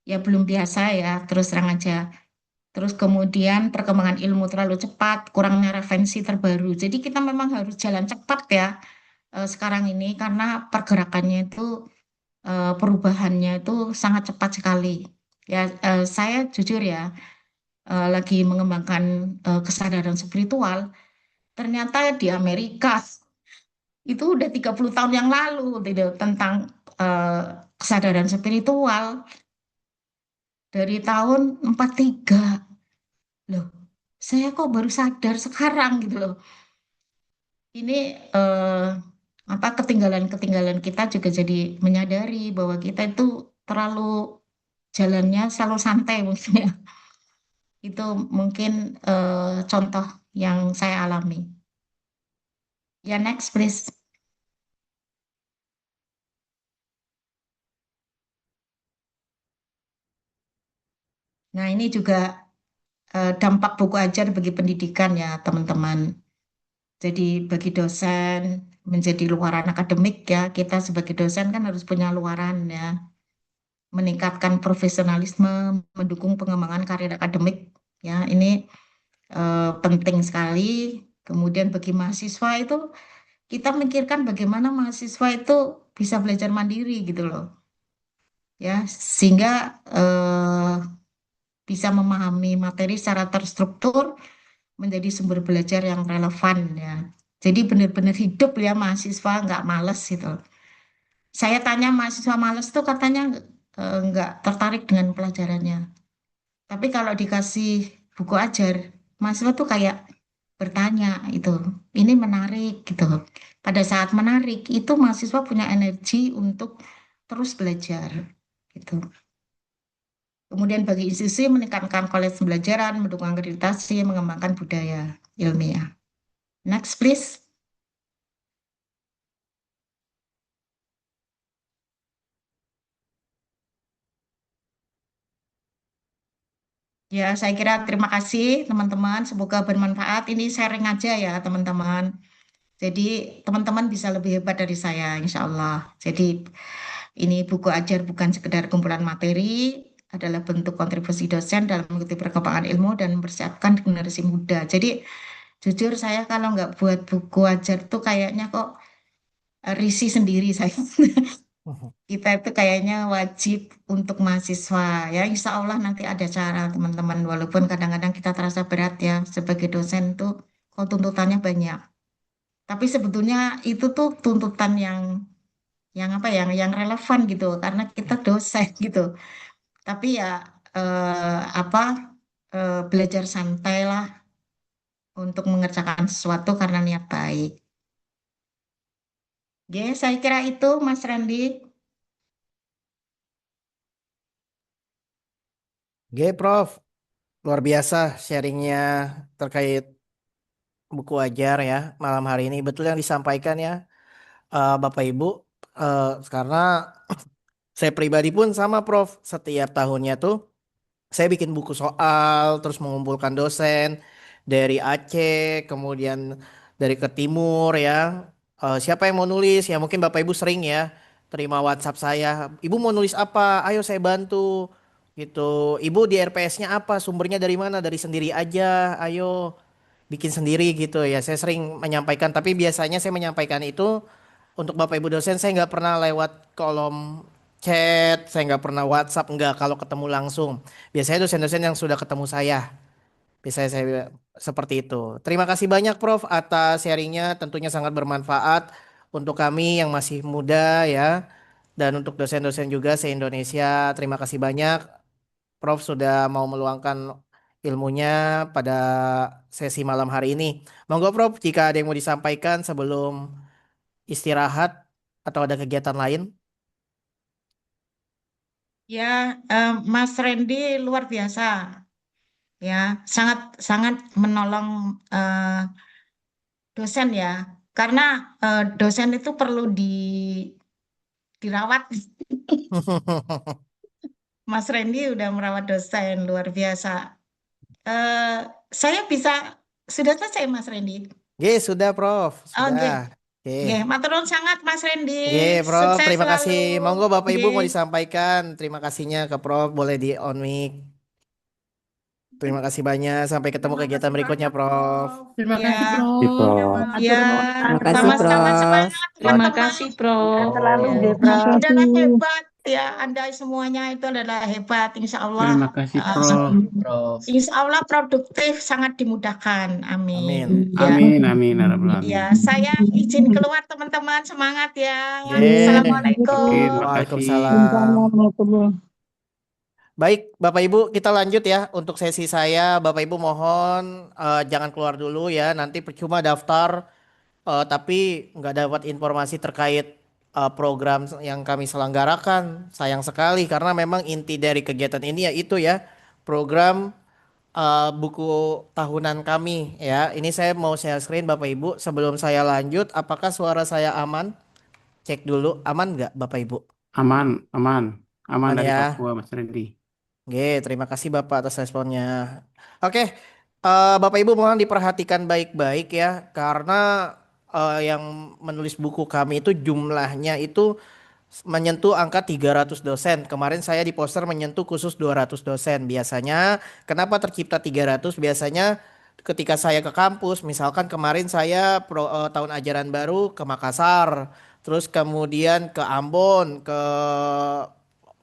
ya belum biasa ya, terus terang aja. Terus kemudian perkembangan ilmu terlalu cepat, kurangnya referensi terbaru. Jadi kita memang harus jalan cepat ya sekarang ini karena pergerakannya itu perubahannya itu sangat cepat sekali. Ya, saya jujur ya lagi mengembangkan kesadaran spiritual. Ternyata di Amerika itu udah 30 tahun yang lalu gitu, tentang eh, kesadaran spiritual dari tahun 43. Loh, saya kok baru sadar sekarang gitu loh. Ini apa ketinggalan-ketinggalan kita juga jadi menyadari bahwa kita itu terlalu jalannya selalu santai mungkin ya. Itu mungkin contoh yang saya alami. Ya, next please. Nah, ini juga dampak buku ajar bagi pendidikan ya, teman-teman. Jadi bagi dosen menjadi luaran akademik ya, kita sebagai dosen kan harus punya luaran ya, meningkatkan profesionalisme, mendukung pengembangan karir akademik ya, ini penting sekali. Kemudian bagi mahasiswa itu kita mikirkan bagaimana mahasiswa itu bisa belajar mandiri gitu loh ya, sehingga bisa memahami materi secara terstruktur menjadi sumber belajar yang relevan ya. Jadi benar-benar hidup ya mahasiswa, nggak males gitu. Saya tanya mahasiswa males tuh katanya nggak tertarik dengan pelajarannya. Tapi kalau dikasih buku ajar, mahasiswa tuh kayak bertanya itu, ini menarik gitu. Pada saat menarik itu mahasiswa punya energi untuk terus belajar gitu. Kemudian bagi institusi meningkatkan kualitas pembelajaran, mendukung akreditasi, mengembangkan budaya ilmiah. Next please. Ya, saya kira terima kasih teman-teman. Semoga bermanfaat. Ini sharing aja ya teman-teman. Jadi teman-teman bisa lebih hebat dari saya, insya Allah. Jadi ini buku ajar bukan sekedar kumpulan materi, adalah bentuk kontribusi dosen dalam mengikuti perkembangan ilmu dan mempersiapkan generasi muda. Jadi jujur saya kalau nggak buat buku ajar tuh kayaknya kok risih sendiri saya. Kita itu kayaknya wajib untuk mahasiswa ya. Insya Allah nanti ada cara teman-teman. Walaupun kadang-kadang kita terasa berat ya sebagai dosen tuh, kok tuntutannya banyak. Tapi sebetulnya itu tuh tuntutan yang apa yang relevan gitu karena kita dosen gitu. Tapi ya apa belajar santai lah untuk mengerjakan sesuatu karena niat baik. Ya, saya kira itu Mas Randy. Oke, Prof. Luar biasa sharingnya terkait buku ajar ya malam hari ini. Betul yang disampaikan ya, Bapak Ibu. Karena saya pribadi pun sama, Prof. Setiap tahunnya tuh saya bikin buku soal, terus mengumpulkan dosen dari Aceh, kemudian dari ke timur ya. Siapa yang mau nulis? Ya mungkin Bapak Ibu sering ya terima WhatsApp saya. Ibu mau nulis apa? Ayo saya bantu. Gitu. Ibu di RPS-nya apa? Sumbernya dari mana? Dari sendiri aja. Ayo bikin sendiri gitu ya. Saya sering menyampaikan, tapi biasanya saya menyampaikan itu untuk Bapak Ibu dosen. Saya nggak pernah lewat kolom chat, saya nggak pernah WhatsApp, nggak kalau ketemu langsung. Biasanya dosen-dosen yang sudah ketemu saya. Biasanya saya seperti itu. Terima kasih banyak Prof atas sharingnya, tentunya sangat bermanfaat untuk kami yang masih muda ya. Dan untuk dosen-dosen juga se-Indonesia, terima kasih banyak Prof sudah mau meluangkan ilmunya pada sesi malam hari ini. Monggo Prof, jika ada yang mau disampaikan sebelum istirahat atau ada kegiatan lain. Ya, Mas Randy luar biasa. Ya, sangat sangat menolong dosen ya. Karena dosen itu perlu dirawat. Mas Randy udah merawat dosen luar biasa. Eh, saya bisa sudah selesai Mas Randy. Oke, sudah Prof, Oke, sudah. Nggih, Oke. matur nuwun sangat Mas Randy. Oke, Prof. Sukses Terima selalu. kasih. Monggo Bapak Ibu mau Nggih. disampaikan. Terima kasihnya ke Prof. Boleh di on mic. Terima kasih banyak. Sampai ketemu Terima kegiatan kasih berikutnya, banyak, Prof. Prof. Terima Ya, kasih, Bro. Gitu. ya, Atur nuwun Terima sangat, kasih, Bro. sama-sama Prof. semangat, Terima teman-teman. kasih, Sehat Bro. selalu, Ya, nggih, Terima Prof. adalah kasih. hebat ya, Anda semuanya itu adalah hebat. Insya Allah, Terima kasih, eh, Prof. Prof. insya Allah produktif, sangat dimudahkan. Amin. Amin. Ya, Amin, amin, ya rabbal ya, alamin. saya izin keluar teman-teman, semangat ya. Oke. Oke, Assalamualaikum. terima kasih. Waalaikumsalam. Baik, Bapak Ibu, kita lanjut ya untuk sesi saya. Bapak Ibu mohon jangan keluar dulu ya. Nanti percuma daftar, tapi nggak dapat informasi terkait program yang kami selenggarakan. Sayang sekali karena memang inti dari kegiatan ini yaitu ya program buku tahunan kami ya. Ini saya mau share screen Bapak Ibu. Sebelum saya lanjut, apakah suara saya aman? Cek dulu, aman nggak Bapak Ibu? Aman, aman, aman Aman dari ya. Papua, Mas Randy. Oke, terima kasih Bapak atas responnya. Oke, Bapak Ibu mohon diperhatikan baik-baik ya, karena yang menulis buku kami itu jumlahnya itu menyentuh angka 300 dosen. Kemarin saya di poster menyentuh khusus 200 dosen. Biasanya, kenapa tercipta 300? Biasanya ketika saya ke kampus, misalkan kemarin saya tahun ajaran baru ke Makassar, terus kemudian ke Ambon, ke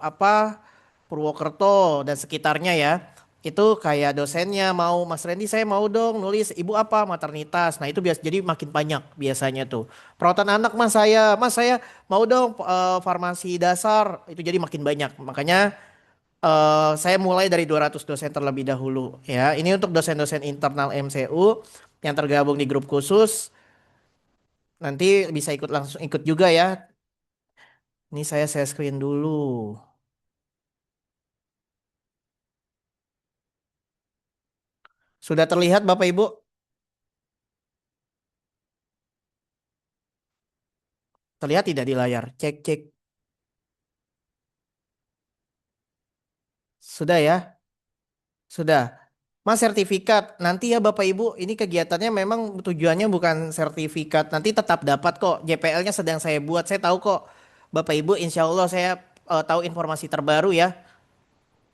apa Purwokerto dan sekitarnya ya. Itu kayak dosennya mau Mas Randy saya mau dong nulis ibu apa maternitas. Nah itu biasa jadi makin banyak biasanya tuh. Perawatan anak mas saya mau dong farmasi dasar itu jadi makin banyak. Makanya saya mulai dari 200 dosen terlebih dahulu ya. Ini untuk dosen-dosen internal MCU yang tergabung di grup khusus. Nanti bisa ikut langsung ikut juga ya. Ini saya share screen dulu. Sudah terlihat Bapak Ibu? Terlihat tidak di layar? Cek cek. Sudah ya? Sudah. Mas sertifikat, nanti ya Bapak Ibu, ini kegiatannya memang tujuannya bukan sertifikat, nanti tetap dapat kok. JPL-nya sedang saya buat, saya tahu kok. Bapak Ibu, insya Allah saya tahu informasi terbaru ya.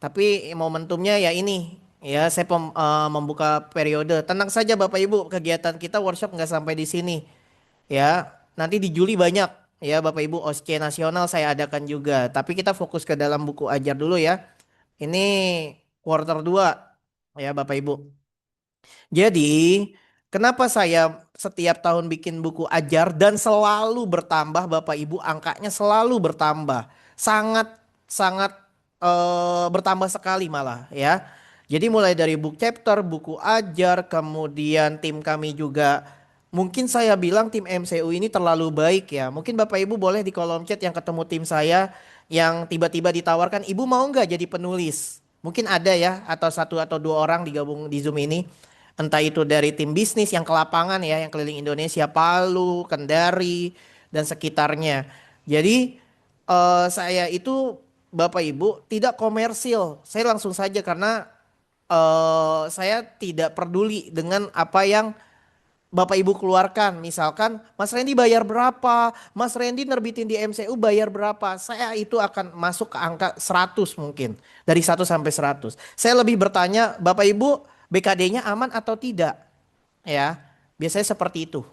Tapi momentumnya ya ini, ya saya membuka periode. Tenang saja Bapak Ibu, kegiatan kita workshop nggak sampai di sini. Ya, nanti di Juli banyak ya Bapak Ibu, OSCE nasional saya adakan juga. Tapi kita fokus ke dalam buku ajar dulu ya. Ini quarter 2 ya Bapak Ibu. Jadi, kenapa saya setiap tahun bikin buku ajar dan selalu bertambah Bapak Ibu, angkanya selalu bertambah. Sangat sangat bertambah sekali malah ya. Jadi mulai dari book chapter, buku ajar, kemudian tim kami juga mungkin saya bilang tim MCU ini terlalu baik ya. Mungkin Bapak Ibu boleh di kolom chat yang ketemu tim saya yang tiba-tiba ditawarkan, "Ibu mau nggak jadi penulis?" Mungkin ada ya atau satu atau dua orang digabung di Zoom ini. Entah itu dari tim bisnis yang ke lapangan ya, yang keliling Indonesia, Palu, Kendari, dan sekitarnya. Jadi saya itu Bapak Ibu tidak komersil. Saya langsung saja karena saya tidak peduli dengan apa yang Bapak Ibu keluarkan. Misalkan Mas Randy bayar berapa, Mas Randy nerbitin di MCU bayar berapa. Saya itu akan masuk ke angka 100 mungkin. Dari 1 sampai 100. Saya lebih bertanya Bapak Ibu BKD-nya aman atau tidak. Ya, biasanya seperti itu.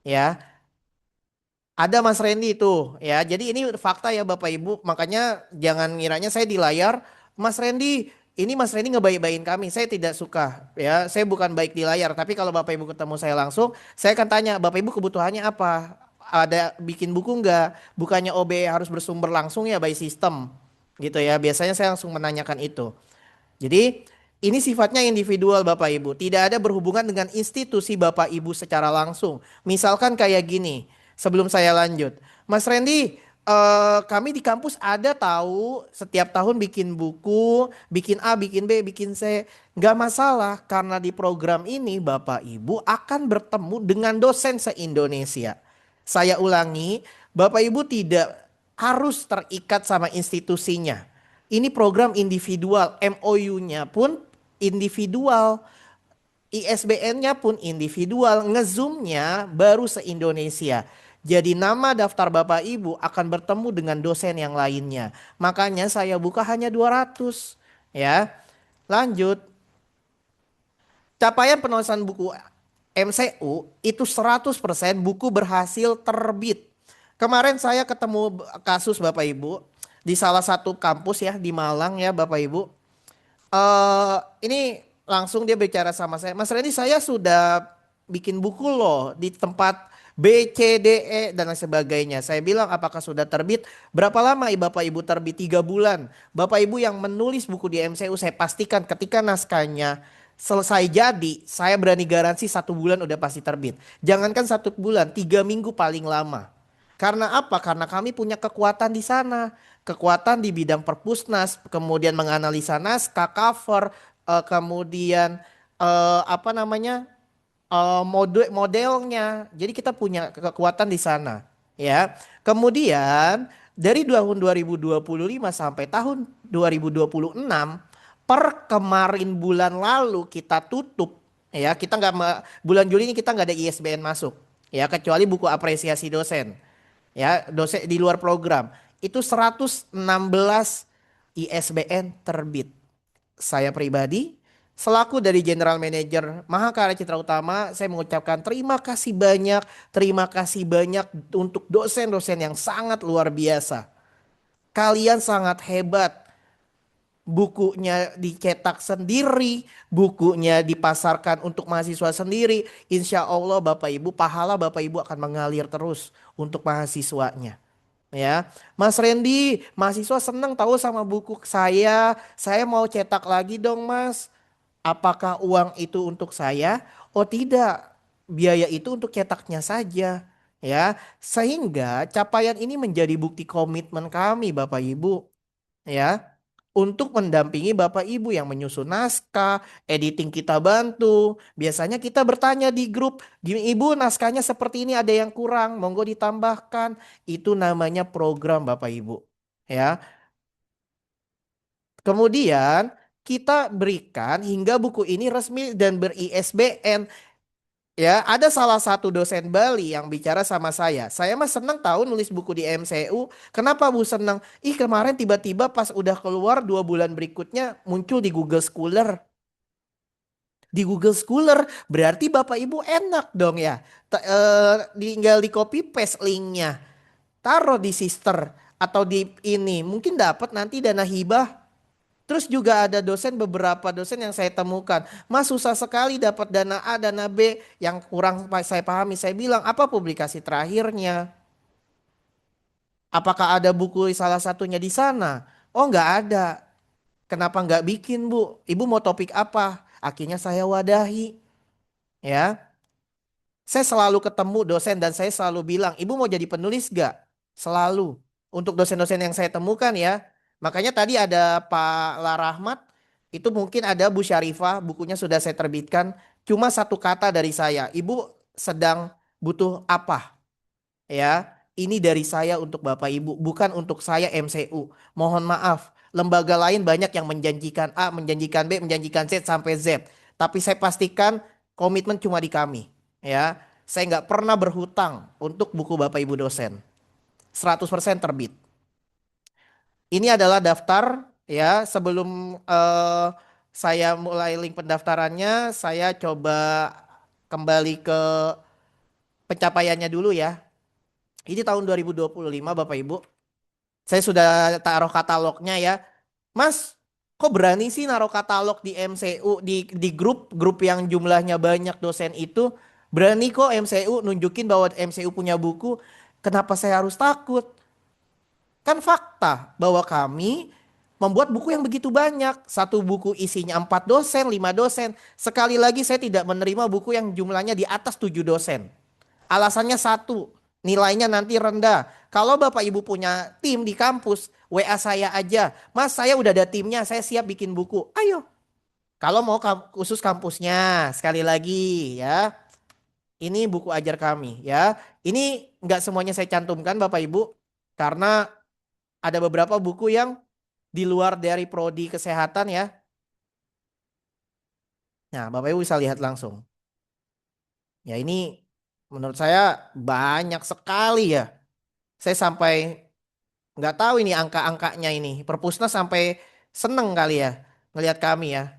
Ya, ada Mas Randy itu ya. Jadi ini fakta ya Bapak Ibu. Makanya jangan ngiranya saya di layar Mas Randy. Ini Mas Randy ngebaik-baikin kami. Saya tidak suka ya. Saya bukan baik di layar. Tapi kalau Bapak Ibu ketemu saya langsung, saya akan tanya Bapak Ibu kebutuhannya apa? Ada bikin buku nggak? Bukannya OB harus bersumber langsung ya by system gitu ya. Biasanya saya langsung menanyakan itu. Jadi ini sifatnya individual Bapak Ibu. Tidak ada berhubungan dengan institusi Bapak Ibu secara langsung. Misalkan kayak gini, sebelum saya lanjut. Mas Randy, kami di kampus ada tahu setiap tahun bikin buku, bikin A, bikin B, bikin C. Gak masalah karena di program ini Bapak Ibu akan bertemu dengan dosen se-Indonesia. Saya ulangi, Bapak Ibu tidak harus terikat sama institusinya. Ini program individual, MOU-nya pun individual. ISBN-nya pun individual, nge-zoom-nya baru se-Indonesia. Jadi nama daftar Bapak Ibu akan bertemu dengan dosen yang lainnya. Makanya saya buka hanya 200. Ya, lanjut. Capaian penulisan buku MCU itu 100% buku berhasil terbit. Kemarin saya ketemu kasus Bapak Ibu di salah satu kampus ya di Malang ya Bapak Ibu. Ini langsung dia bicara sama saya, Mas Randy, saya sudah bikin buku loh di tempat B, C, D, E dan lain sebagainya. Saya bilang apakah sudah terbit? Berapa lama Bapak Ibu terbit? 3 bulan. Bapak Ibu yang menulis buku di MCU saya pastikan ketika naskahnya selesai jadi, saya berani garansi 1 bulan udah pasti terbit. Jangankan 1 bulan, 3 minggu paling lama. Karena apa? Karena kami punya kekuatan di sana. Kekuatan di bidang perpusnas, kemudian menganalisa naskah, cover, kemudian apa namanya modelnya. Jadi kita punya kekuatan di sana, ya. Kemudian dari tahun 2025 sampai tahun 2026 per kemarin bulan lalu kita tutup, ya. Kita bulan Juli ini kita nggak ada ISBN masuk, ya, kecuali buku apresiasi dosen. Ya, dosen di luar program itu 116 ISBN terbit. Saya pribadi selaku dari General Manager Mahakarya Citra Utama, saya mengucapkan terima kasih banyak untuk dosen-dosen yang sangat luar biasa. Kalian sangat hebat. Bukunya dicetak sendiri, bukunya dipasarkan untuk mahasiswa sendiri. Insya Allah Bapak Ibu, pahala Bapak Ibu akan mengalir terus untuk mahasiswanya. Ya, Mas Randy, mahasiswa senang tahu sama buku saya. Saya mau cetak lagi dong, Mas. Apakah uang itu untuk saya? Oh tidak, biaya itu untuk cetaknya saja. Ya, sehingga capaian ini menjadi bukti komitmen kami, Bapak Ibu. Ya, untuk mendampingi Bapak Ibu yang menyusun naskah, editing kita bantu. Biasanya kita bertanya di grup, gini Ibu naskahnya seperti ini ada yang kurang, monggo ditambahkan. Itu namanya program Bapak Ibu. Ya. Kemudian kita berikan hingga buku ini resmi dan ber-ISBN. Ya, ada salah satu dosen Bali yang bicara sama saya. Saya mah senang tahu nulis buku di MCU. Kenapa Bu senang? Ih kemarin tiba-tiba pas udah keluar 2 bulan berikutnya muncul di Google Scholar. Di Google Scholar berarti Bapak Ibu enak dong ya. Tinggal di copy paste linknya. Taruh di sister atau di ini. Mungkin dapat nanti dana hibah. Terus juga ada beberapa dosen yang saya temukan. Mas susah sekali dapat dana A, dana B yang kurang saya pahami. Saya bilang apa publikasi terakhirnya? Apakah ada buku salah satunya di sana? Oh nggak ada. Kenapa nggak bikin Bu? Ibu mau topik apa? Akhirnya saya wadahi. Ya, saya selalu ketemu dosen dan saya selalu bilang, Ibu mau jadi penulis gak? Selalu. Untuk dosen-dosen yang saya temukan ya. Makanya tadi ada Pak Larahmat, itu mungkin ada Bu Syarifah, bukunya sudah saya terbitkan. Cuma satu kata dari saya, Ibu sedang butuh apa? Ya, ini dari saya untuk Bapak Ibu, bukan untuk saya MCU. Mohon maaf, lembaga lain banyak yang menjanjikan A, menjanjikan B, menjanjikan C sampai Z. Tapi saya pastikan komitmen cuma di kami. Ya, saya nggak pernah berhutang untuk buku Bapak Ibu dosen. 100% terbit. Ini adalah daftar ya sebelum saya mulai link pendaftarannya, saya coba kembali ke pencapaiannya dulu ya. Ini tahun 2025 Bapak Ibu. Saya sudah taruh katalognya ya. Mas, kok berani sih naruh katalog di MCU di grup yang jumlahnya banyak dosen itu? Berani kok MCU nunjukin bahwa MCU punya buku. Kenapa saya harus takut? Kan fakta bahwa kami membuat buku yang begitu banyak. Satu buku isinya 4 dosen, 5 dosen. Sekali lagi saya tidak menerima buku yang jumlahnya di atas 7 dosen. Alasannya satu, nilainya nanti rendah. Kalau Bapak Ibu punya tim di kampus, WA saya aja. Mas, saya udah ada timnya, saya siap bikin buku. Ayo. Kalau mau khusus kampusnya, sekali lagi ya. Ini buku ajar kami ya. Ini nggak semuanya saya cantumkan Bapak Ibu. Karena ada beberapa buku yang di luar dari prodi kesehatan ya. Nah, Bapak Ibu bisa lihat langsung. Ya ini menurut saya banyak sekali ya. Saya sampai nggak tahu ini angka-angkanya ini. Perpusnas sampai seneng kali ya ngelihat kami ya.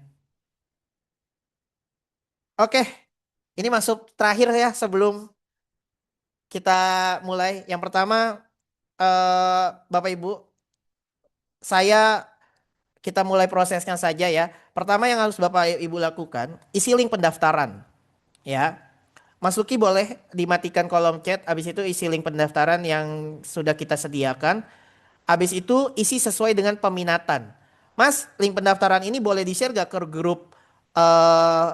Oke, ini masuk terakhir ya sebelum kita mulai. Yang pertama, Bapak Ibu, saya kita mulai prosesnya saja ya. Pertama yang harus Bapak Ibu lakukan, isi link pendaftaran ya. Mas Luki boleh dimatikan kolom chat, habis itu isi link pendaftaran yang sudah kita sediakan. Habis itu isi sesuai dengan peminatan. Mas, link pendaftaran ini boleh di-share gak ke grup eh,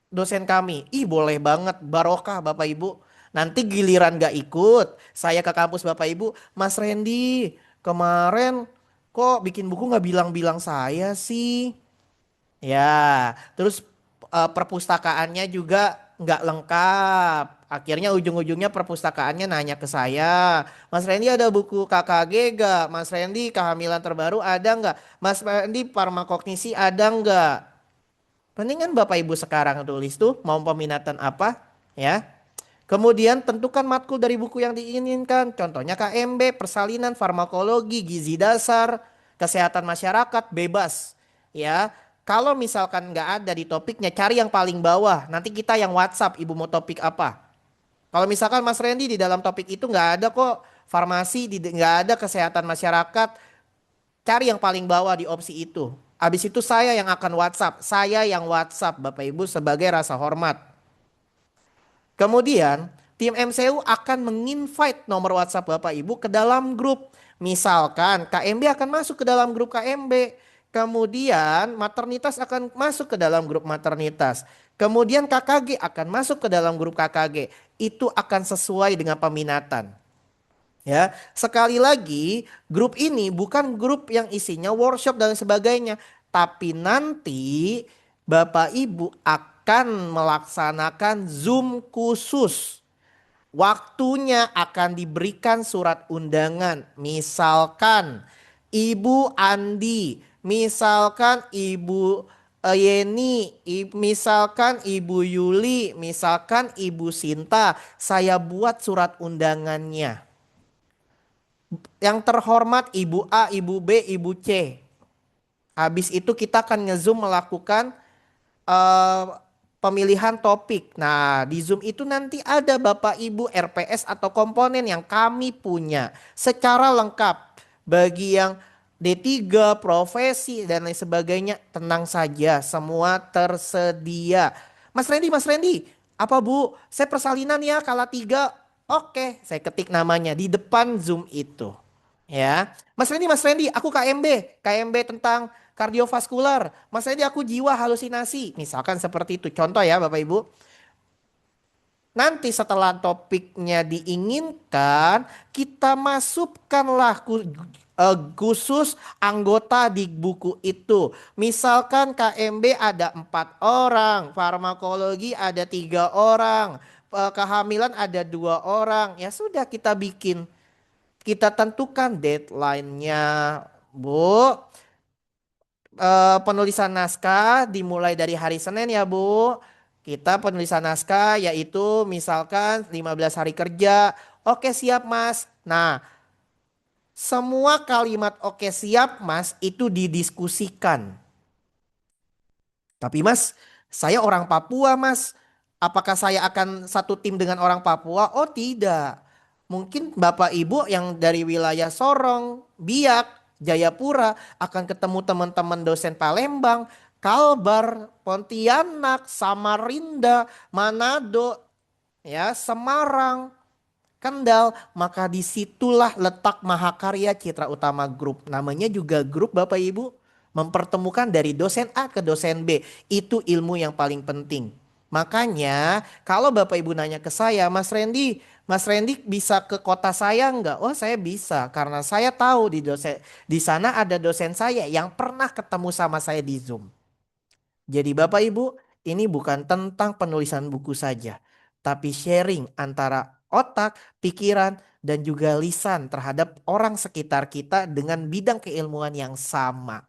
dosen kami? Ih boleh banget, barokah Bapak Ibu. Nanti giliran gak ikut, saya ke kampus Bapak Ibu, Mas Randy kemarin kok bikin buku gak bilang-bilang saya sih? Ya, terus perpustakaannya juga nggak lengkap. Akhirnya ujung-ujungnya perpustakaannya nanya ke saya, Mas Randy ada buku KKG gak? Mas Randy kehamilan terbaru ada nggak? Mas Randy farmakognisi ada nggak? Mendingan Bapak Ibu sekarang tulis tuh mau peminatan apa ya. Kemudian tentukan matkul dari buku yang diinginkan. Contohnya KMB, persalinan, farmakologi, gizi dasar, kesehatan masyarakat, bebas. Ya, kalau misalkan nggak ada di topiknya, cari yang paling bawah. Nanti kita yang WhatsApp, Ibu mau topik apa? Kalau misalkan Mas Randy di dalam topik itu nggak ada kok farmasi, nggak ada kesehatan masyarakat, cari yang paling bawah di opsi itu. Habis itu saya yang akan WhatsApp, saya yang WhatsApp Bapak Ibu sebagai rasa hormat. Kemudian tim MCU akan menginvite nomor WhatsApp Bapak Ibu ke dalam grup. Misalkan KMB akan masuk ke dalam grup KMB. Kemudian maternitas akan masuk ke dalam grup maternitas. Kemudian KKG akan masuk ke dalam grup KKG. Itu akan sesuai dengan peminatan. Ya, sekali lagi grup ini bukan grup yang isinya workshop dan sebagainya, tapi nanti Bapak Ibu akan melaksanakan Zoom khusus. Waktunya akan diberikan surat undangan. Misalkan Ibu Andi, misalkan Ibu Yeni, misalkan Ibu Yuli, misalkan Ibu Sinta, saya buat surat undangannya. Yang terhormat Ibu A, Ibu B, Ibu C. Habis itu kita akan nge-zoom melakukan eh, pemilihan topik. Nah, di Zoom itu nanti ada Bapak Ibu RPS atau komponen yang kami punya secara lengkap. Bagi yang D3, profesi dan lain sebagainya, tenang saja, semua tersedia. Mas Randy, apa Bu? Saya persalinan ya, kala 3. Oke, saya ketik namanya di depan Zoom itu. Ya, Mas Randy, aku KMB tentang kardiovaskular. Mas Randy, aku jiwa halusinasi. Misalkan seperti itu. Contoh ya Bapak Ibu. Nanti setelah topiknya diinginkan, kita masukkanlah khusus anggota di buku itu. Misalkan KMB ada 4 orang, farmakologi ada 3 orang, kehamilan ada 2 orang. Ya sudah kita bikin. Kita tentukan deadline-nya, Bu. Penulisan naskah dimulai dari hari Senin ya Bu. Kita penulisan naskah yaitu misalkan 15 hari kerja. Oke siap Mas. Nah, semua kalimat oke siap Mas itu didiskusikan. Tapi Mas, saya orang Papua Mas. Apakah saya akan satu tim dengan orang Papua? Oh tidak. Mungkin Bapak Ibu yang dari wilayah Sorong, Biak, Jayapura akan ketemu teman-teman dosen Palembang, Kalbar, Pontianak, Samarinda, Manado, ya, Semarang, Kendal. Maka disitulah letak Mahakarya Citra Utama Group. Namanya juga grup Bapak Ibu. Mempertemukan dari dosen A ke dosen B. Itu ilmu yang paling penting. Makanya kalau Bapak Ibu nanya ke saya, Mas Randy bisa ke kota saya enggak? Oh saya bisa karena saya tahu di sana ada dosen saya yang pernah ketemu sama saya di Zoom. Jadi Bapak Ibu, ini bukan tentang penulisan buku saja, tapi sharing antara otak, pikiran, dan juga lisan terhadap orang sekitar kita dengan bidang keilmuan yang sama.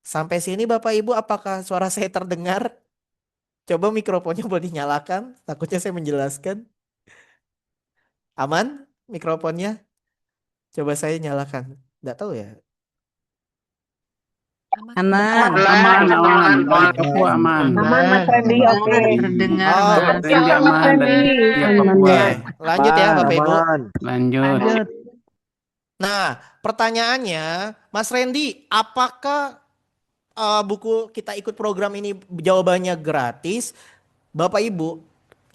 Sampai sini Bapak Ibu, apakah suara saya terdengar? Coba mikrofonnya boleh dinyalakan, takutnya saya menjelaskan. Aman mikrofonnya? Coba saya nyalakan. Nggak tahu ya. Aman. Aman. Dari Papua aman. Aman Mas Randy, oke. Terdengar, Oh, Mas. Randy aman dari pihak Papua. Oke, lanjut ya Bapak Ibu. Lanjut. Lanjut. Nah, pertanyaannya, Mas Randy, apakah buku kita ikut program ini jawabannya gratis? Bapak Ibu,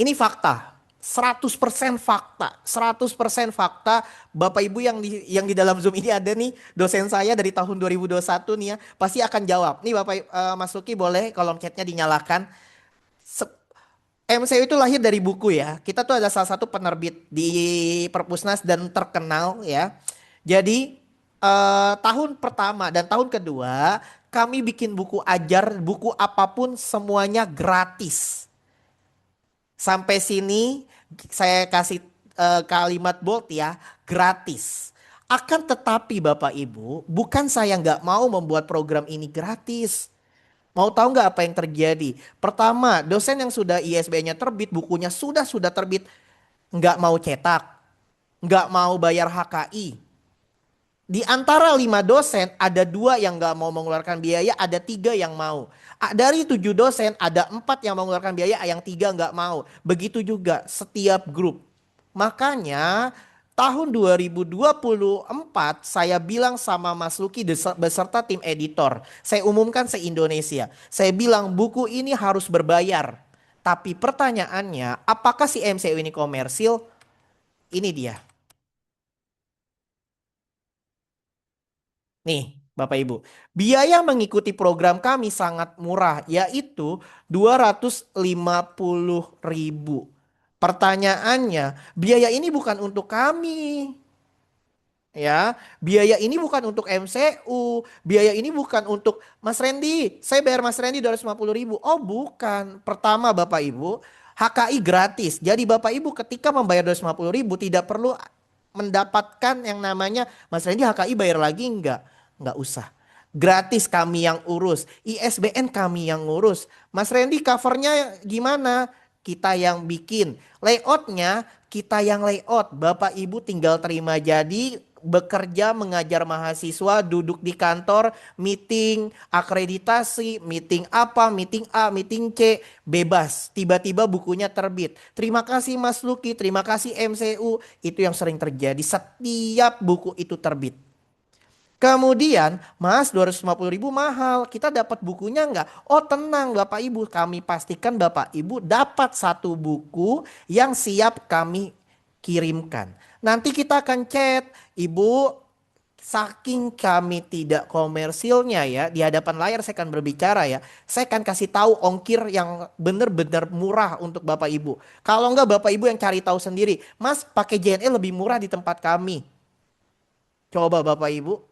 ini fakta. 100% fakta. 100% fakta. Bapak Ibu yang di dalam Zoom ini ada nih, dosen saya dari tahun 2021 nih ya, pasti akan jawab. Nih Bapak Mas Luki, boleh kolom chatnya dinyalakan. MCU itu lahir dari buku ya. Kita tuh ada salah satu penerbit di Perpusnas dan terkenal ya. Jadi tahun pertama dan tahun kedua kami bikin buku ajar, buku apapun semuanya gratis. Sampai sini saya kasih kalimat bold ya, gratis. Akan tetapi Bapak Ibu, bukan saya nggak mau membuat program ini gratis. Mau tahu nggak apa yang terjadi? Pertama, dosen yang sudah ISBN-nya terbit, bukunya sudah terbit, nggak mau cetak, nggak mau bayar HKI. Di antara 5 dosen, ada 2 yang nggak mau mengeluarkan biaya, ada 3 yang mau. Dari 7 dosen, ada 4 yang mengeluarkan biaya, yang 3 nggak mau. Begitu juga setiap grup. Makanya tahun 2024 saya bilang sama Mas Luki beserta tim editor. Saya umumkan se-Indonesia. Saya bilang buku ini harus berbayar. Tapi pertanyaannya, apakah si MCU ini komersil? Ini dia. Nih Bapak Ibu, biaya mengikuti program kami sangat murah, yaitu 250.000. Pertanyaannya, biaya ini bukan untuk kami. Ya, biaya ini bukan untuk MCU, biaya ini bukan untuk Mas Randy. Saya bayar Mas Randy 250.000. Oh bukan. Pertama Bapak Ibu, HKI gratis. Jadi Bapak Ibu ketika membayar 250.000 tidak perlu mendapatkan yang namanya Mas Randy HKI bayar lagi enggak? Enggak usah. Gratis kami yang urus, ISBN kami yang ngurus. Mas Randy covernya gimana? Kita yang bikin. Layoutnya kita yang layout. Bapak Ibu tinggal terima jadi, bekerja mengajar mahasiswa, duduk di kantor, meeting, akreditasi, meeting apa, meeting A, meeting C, bebas. Tiba-tiba bukunya terbit. Terima kasih Mas Luki, terima kasih MCU. Itu yang sering terjadi setiap buku itu terbit. Kemudian, Mas 250.000 mahal, kita dapat bukunya enggak? Oh tenang Bapak Ibu, kami pastikan Bapak Ibu dapat satu buku yang siap kami kirimkan. Nanti kita akan chat, Ibu, saking kami tidak komersilnya ya, di hadapan layar saya akan berbicara ya. Saya akan kasih tahu ongkir yang benar-benar murah untuk Bapak Ibu. Kalau enggak Bapak Ibu yang cari tahu sendiri, Mas pakai JNE lebih murah di tempat kami. Coba Bapak Ibu.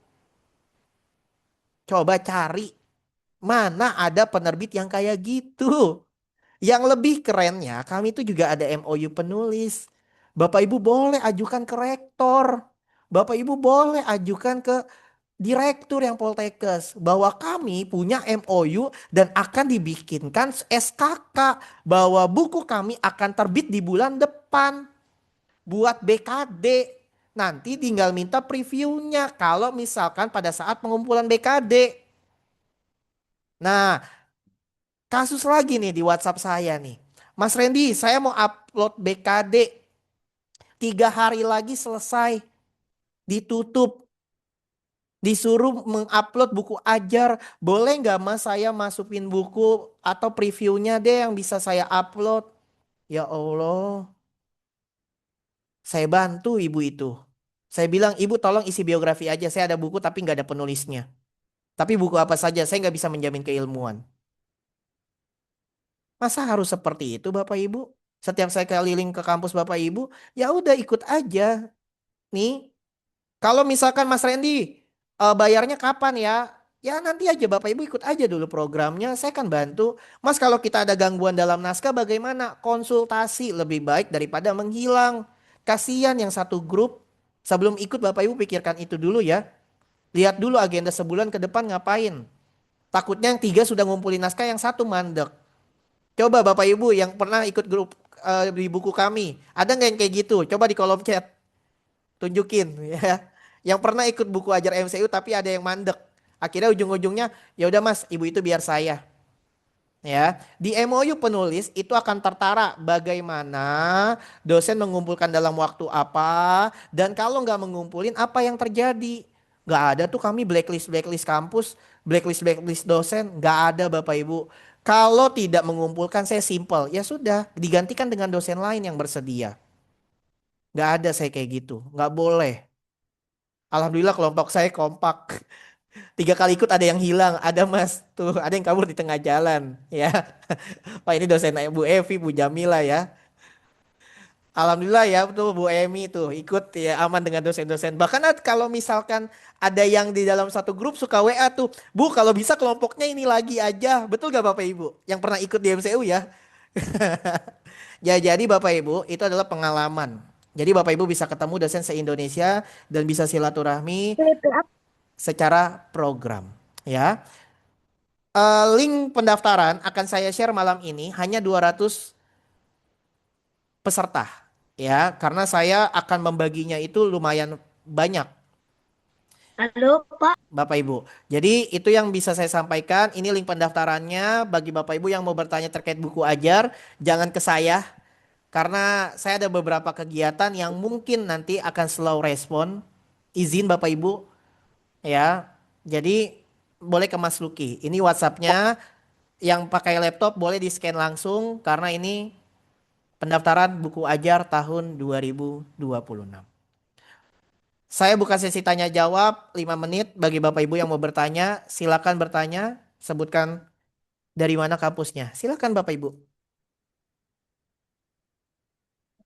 Coba cari mana ada penerbit yang kayak gitu. Yang lebih kerennya kami itu juga ada MOU penulis. Bapak Ibu boleh ajukan ke rektor. Bapak Ibu boleh ajukan ke direktur yang Poltekkes. Bahwa kami punya MOU dan akan dibikinkan SKK. Bahwa buku kami akan terbit di bulan depan. Buat BKD. Nanti tinggal minta previewnya kalau misalkan pada saat pengumpulan BKD. Nah, kasus lagi nih di WhatsApp saya nih. Mas Randy, saya mau upload BKD. 3 hari lagi selesai. Ditutup. Disuruh mengupload buku ajar. Boleh nggak Mas saya masukin buku atau previewnya deh yang bisa saya upload? Ya Allah. Saya bantu ibu itu. Saya bilang, ibu tolong isi biografi aja. Saya ada buku tapi nggak ada penulisnya. Tapi buku apa saja, saya nggak bisa menjamin keilmuan. Masa harus seperti itu Bapak Ibu? Setiap saya keliling ke kampus Bapak Ibu, ya udah ikut aja. Nih, kalau misalkan Mas Randy bayarnya kapan ya? Ya nanti aja Bapak Ibu ikut aja dulu programnya, saya akan bantu. Mas kalau kita ada gangguan dalam naskah bagaimana? Konsultasi lebih baik daripada menghilang. Kasihan yang satu grup. Sebelum ikut Bapak Ibu pikirkan itu dulu ya. Lihat dulu agenda sebulan ke depan ngapain. Takutnya yang 3 sudah ngumpulin naskah, yang satu mandek. Coba Bapak Ibu yang pernah ikut grup di buku kami, ada nggak yang kayak gitu? Coba di kolom chat tunjukin ya. Yang pernah ikut buku ajar MCU tapi ada yang mandek. Akhirnya ujung-ujungnya ya udah Mas, Ibu itu biar saya. Ya, di MOU penulis itu akan tertara bagaimana dosen mengumpulkan dalam waktu apa, dan kalau nggak mengumpulin apa yang terjadi. Nggak ada tuh kami blacklist kampus, blacklist dosen, nggak ada Bapak Ibu. Kalau tidak mengumpulkan saya simple, ya sudah digantikan dengan dosen lain yang bersedia. Nggak ada saya kayak gitu, nggak boleh. Alhamdulillah kelompok saya kompak. 3 kali ikut ada yang hilang, ada Mas tuh, ada yang kabur di tengah jalan, ya. Pak ini dosen Bu Evi, Bu Jamila ya. Alhamdulillah ya tuh Bu Emi tuh ikut ya aman dengan dosen-dosen. Bahkan kalau misalkan ada yang di dalam satu grup suka WA tuh, Bu kalau bisa kelompoknya ini lagi aja. Betul gak Bapak Ibu? Yang pernah ikut di MCU ya. Ya jadi Bapak Ibu itu adalah pengalaman. Jadi Bapak Ibu bisa ketemu dosen se-Indonesia dan bisa silaturahmi secara program ya. Link pendaftaran akan saya share malam ini, hanya 200 peserta ya, karena saya akan membaginya itu lumayan banyak Halo, Pak. Bapak Ibu. Jadi itu yang bisa saya sampaikan. Ini link pendaftarannya bagi Bapak Ibu yang mau bertanya terkait buku ajar, jangan ke saya karena saya ada beberapa kegiatan yang mungkin nanti akan slow respon. Izin Bapak Ibu ya. Jadi boleh ke Mas Luki. Ini WhatsApp-nya, yang pakai laptop boleh di-scan langsung karena ini pendaftaran buku ajar tahun 2026. Saya buka sesi tanya jawab 5 menit bagi Bapak Ibu yang mau bertanya. Silakan bertanya, sebutkan dari mana kampusnya. Silakan Bapak Ibu.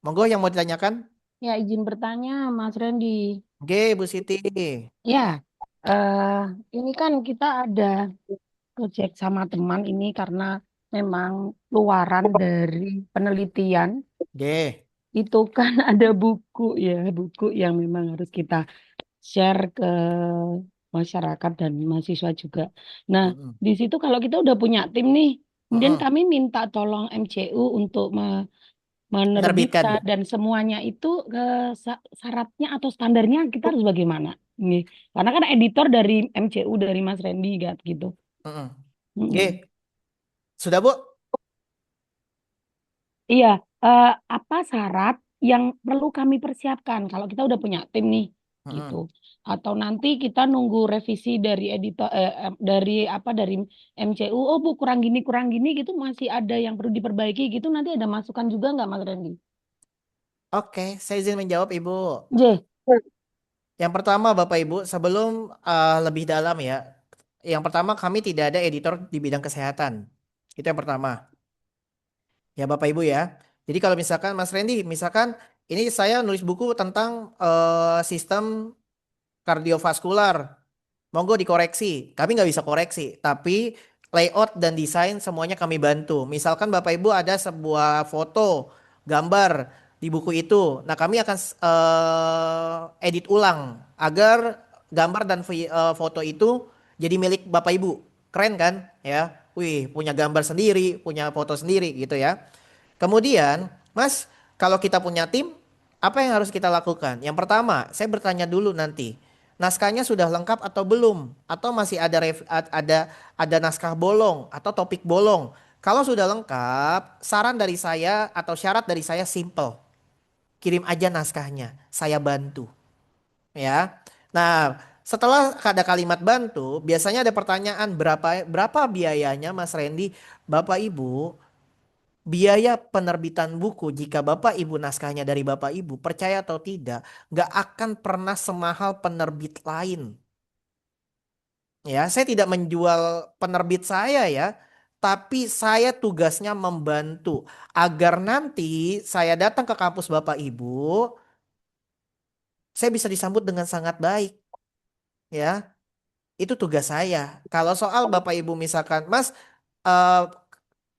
Monggo yang mau ditanyakan. Ya, izin bertanya, Mas Randy. Oke, Bu Siti. Ya, eh ini kan kita ada project sama teman ini karena memang luaran dari penelitian Oke. itu kan ada buku ya, buku yang memang harus kita share ke masyarakat dan mahasiswa juga. Nah, Mm-mm. di situ kalau kita udah punya tim nih, kemudian Mm-mm. kami minta tolong MCU untuk menerbitkan Menerbitkan. dan semuanya itu syaratnya atau standarnya kita harus bagaimana? Nih, karena kan editor dari MCU dari Mas Randy gitu. Mm-mm. Oke. Mm-mm. Sudah Bu? Iya, apa syarat yang perlu kami persiapkan kalau kita udah punya tim nih gitu. Mm-mm. Atau nanti kita nunggu revisi dari editor dari apa dari MCU, oh Bu kurang gini gitu masih ada yang perlu diperbaiki gitu, nanti ada masukan juga nggak Mas Randy? Oke, saya izin menjawab Ibu. J. Yang pertama Bapak Ibu, sebelum lebih dalam ya. Yang pertama kami tidak ada editor di bidang kesehatan. Itu yang pertama. Ya Bapak Ibu ya. Jadi kalau misalkan Mas Randy, misalkan ini saya nulis buku tentang sistem kardiovaskular. Monggo dikoreksi. Kami nggak bisa koreksi, tapi layout dan desain semuanya kami bantu. Misalkan Bapak Ibu ada sebuah foto, gambar di buku itu. Nah, kami akan edit ulang agar gambar dan foto itu jadi milik Bapak Ibu. Keren kan? Ya. Wih, punya gambar sendiri, punya foto sendiri gitu ya. Kemudian, Mas, kalau kita punya tim, apa yang harus kita lakukan? Yang pertama, saya bertanya dulu nanti, naskahnya sudah lengkap atau belum? Atau masih ada ada naskah bolong atau topik bolong? Kalau sudah lengkap, saran dari saya atau syarat dari saya simple. Kirim aja naskahnya, saya bantu. Ya. Nah, setelah ada kalimat bantu, biasanya ada pertanyaan berapa biayanya Mas Randy? Bapak Ibu, biaya penerbitan buku jika Bapak Ibu naskahnya dari Bapak Ibu, percaya atau tidak, nggak akan pernah semahal penerbit lain. Ya, saya tidak menjual penerbit saya ya, tapi saya tugasnya membantu agar nanti saya datang ke kampus Bapak Ibu, saya bisa disambut dengan sangat baik. Ya, itu tugas saya. Kalau soal Bapak Ibu misalkan, Mas, eh,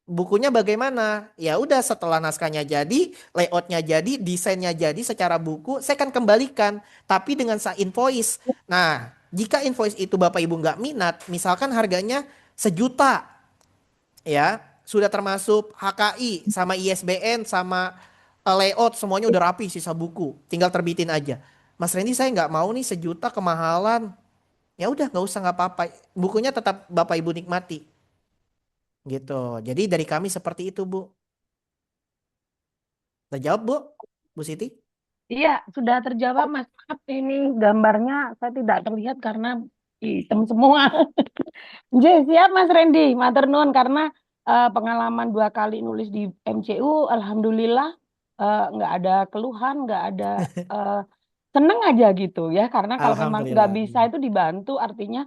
bukunya bagaimana? Ya udah setelah naskahnya jadi, layoutnya jadi, desainnya jadi secara buku, saya akan kembalikan. Tapi dengan invoice. Nah, jika invoice itu Bapak Ibu nggak minat, misalkan harganya sejuta ya. Sudah termasuk HKI sama ISBN sama layout semuanya udah rapi sisa buku. Tinggal terbitin aja. Mas Randy saya nggak mau nih sejuta kemahalan. Ya udah nggak usah nggak apa-apa. Bukunya tetap Bapak Ibu nikmati gitu. Jadi dari kami seperti itu Bu. Udah jawab Bu? Bu Siti? Iya, sudah terjawab Mas. Maaf, ini gambarnya saya tidak terlihat karena hitam semua. J, siap Mas Randy, matur nuwun karena pengalaman 2 kali nulis di MCU, alhamdulillah nggak ada keluhan, nggak ada eh, seneng aja gitu ya. Karena kalau memang nggak Alhamdulillah. bisa itu dibantu, artinya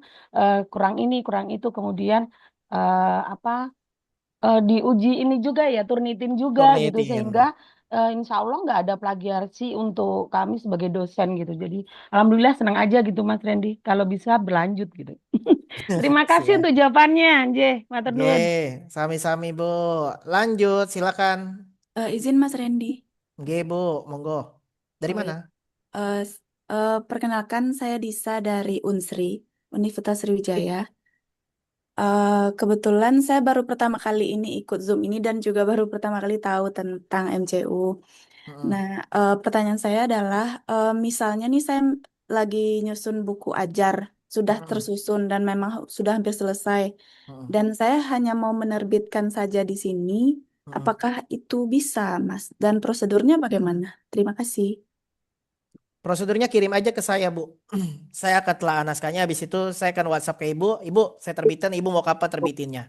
kurang ini, kurang itu, kemudian apa diuji ini juga ya, turnitin juga gitu Turnitin. sehingga insya Allah nggak ada plagiasi untuk kami sebagai dosen gitu. Jadi alhamdulillah senang aja gitu Mas Randy kalau bisa berlanjut gitu. Terima kasih Siap. untuk jawabannya, J. Matur Oke, nuwun. sami-sami Bu. Lanjut, silakan. Izin Mas Randy. Oke Bu, monggo. Dari Oh mana? ya. Perkenalkan saya Disa dari Unsri, Universitas Sriwijaya. Kebetulan saya baru pertama kali ini ikut Zoom ini dan juga baru pertama kali tahu tentang MCU. Mm-mm, Nah, pertanyaan saya adalah, misalnya nih saya lagi nyusun buku ajar, sudah mm-mm, tersusun dan memang sudah hampir selesai, mm-mm, dan saya hanya mau menerbitkan saja di sini, mm-mm. apakah itu bisa, Mas? Dan prosedurnya bagaimana? Terima kasih. Prosedurnya kirim aja ke saya Bu. Saya akan telah naskahnya. Habis itu saya akan WhatsApp ke Ibu. Ibu, saya terbitin. Ibu mau kapan terbitinnya?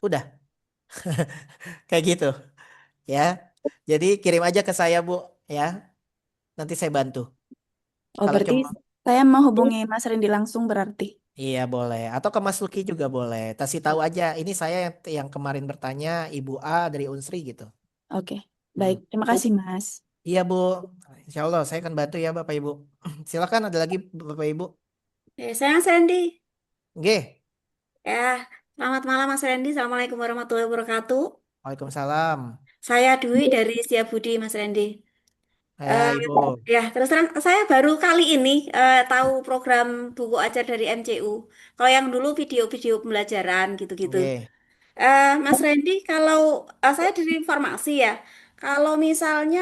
Udah, kayak gitu ya. Jadi kirim aja ke saya Bu ya. Nanti saya bantu. Oh, Kalau berarti cuma saya mau hubungi Mas Randy langsung berarti. iya boleh. Atau ke Mas Luki juga boleh. Kasih tahu aja. Ini saya yang kemarin bertanya Ibu A dari Unsri gitu. Oke, Hmm. baik. Terima kasih, Mas. Iya Bu. Insya Allah saya akan bantu ya Bapak Ibu. Silakan ada lagi Bapak Ibu. Saya Mas Randy. Oke. Ya, selamat malam Mas Randy. Assalamualaikum warahmatullahi wabarakatuh. Waalaikumsalam. Saya Dwi dari Setiabudi, Mas Randy. Ya Eh, Ibu. ya, terus terang saya baru kali ini tahu program buku ajar dari MCU. Kalau yang dulu video-video pembelajaran gitu-gitu. Oke. Mas Randy, kalau saya dari informasi ya, kalau misalnya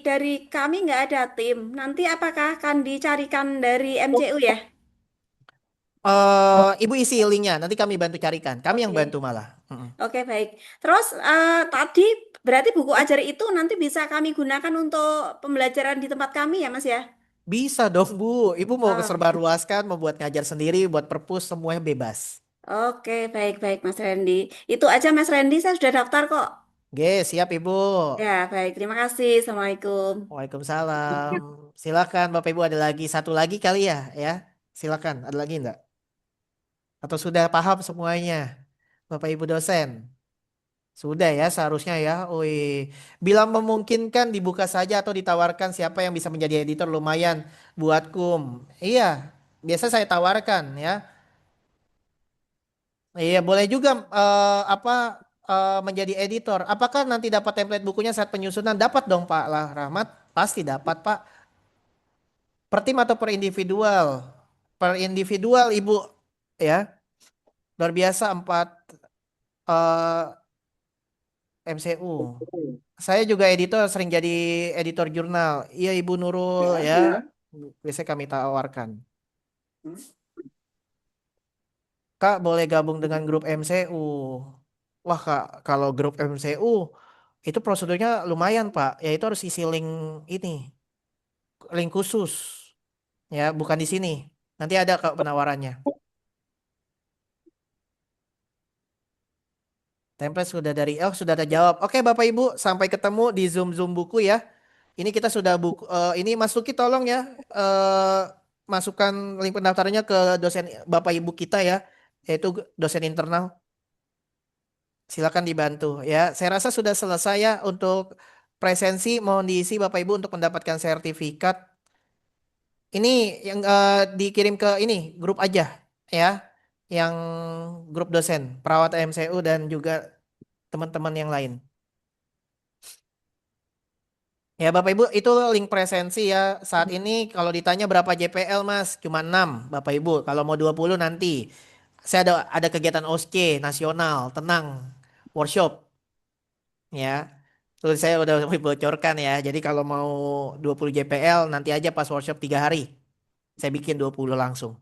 dari kami nggak ada tim, nanti apakah akan dicarikan dari MCU ya? Ibu isi linknya. Nanti kami bantu carikan. Kami yang Oke. bantu malah. Mm-mm. Oke, baik. Terus tadi berarti buku ajar itu nanti bisa kami gunakan untuk pembelajaran di tempat kami ya, Mas ya? Bisa dong Bu. Ibu mau Oh, keserbaluaskan, mau buat ngajar sendiri, buat perpus semuanya bebas. oke, baik-baik Mas Randy. Itu aja Mas Randy, saya sudah daftar kok. Oke, siap Ibu. Ya, baik. Terima kasih. Assalamualaikum. Waalaikumsalam. Silakan Bapak Ibu ada lagi satu lagi kali ya, ya. Silakan, ada lagi enggak? Atau sudah paham semuanya? Bapak Ibu dosen. Sudah ya seharusnya ya. Wih, bila memungkinkan dibuka saja atau ditawarkan siapa yang bisa menjadi editor lumayan buatkum. Iya, biasa saya tawarkan ya. Iya, boleh juga apa menjadi editor. Apakah nanti dapat template bukunya saat penyusunan? Dapat dong Pak Lah Rahmat. Pasti dapat Pak. Per tim atau per individual? Per individual Ibu ya. Luar biasa 4 eh, MCU. Saya juga editor, sering jadi editor jurnal. Iya Ibu Nurul ya. Biasanya kami tawarkan. Kak boleh gabung dengan grup MCU. Wah Kak, kalau grup MCU itu prosedurnya lumayan Pak. Yaitu harus isi link ini, link khusus. Ya, bukan di sini. Nanti ada Kak penawarannya. Template sudah dari, oh sudah ada jawab. Oke Bapak Ibu, sampai ketemu di Zoom buku ya. Ini kita sudah buku, ini Mas Luki tolong ya, masukkan link pendaftarannya ke dosen Bapak Ibu kita ya, yaitu dosen internal. Silakan dibantu ya. Saya rasa sudah selesai ya untuk presensi. Mohon diisi Bapak Ibu untuk mendapatkan sertifikat. Ini yang dikirim ke ini grup aja ya, yang grup dosen perawat MCU dan juga teman-teman yang lain. Ya Bapak Ibu itu link presensi ya. Saat ini kalau ditanya berapa JPL Mas? Cuma 6 Bapak Ibu. Kalau mau 20 nanti. saya ada kegiatan OSCE nasional, tenang, workshop ya. Terus saya udah bocorkan ya. Jadi kalau mau 20 JPL nanti aja pas workshop 3 hari. Saya bikin 20 langsung.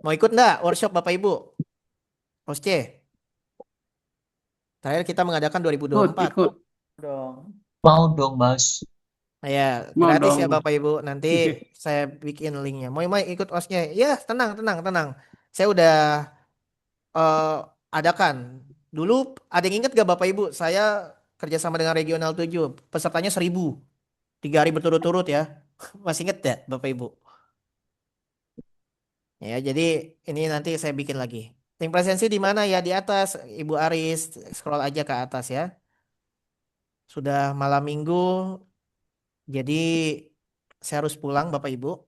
Mau ikut nggak workshop Bapak Ibu? OSCE. Terakhir kita mengadakan Ikut, 2024. ikut. dong. Mau dong, Mas. Ya, Mau gratis ya dong. Bapak Ibu. Nanti saya bikin linknya. Mau ikut OSCE? Ya, tenang, tenang, tenang. Saya udah eh, adakan. Dulu ada yang ingat gak Bapak Ibu? Saya kerjasama dengan Regional 7. Pesertanya 1.000. 3 hari berturut-turut ya. Masih inget gak Bapak Ibu? Ya, jadi ini nanti saya bikin lagi. Link presensi di mana ya? Di atas, Ibu Aris. Scroll aja ke atas ya. Sudah malam minggu. Jadi saya harus pulang Bapak Ibu.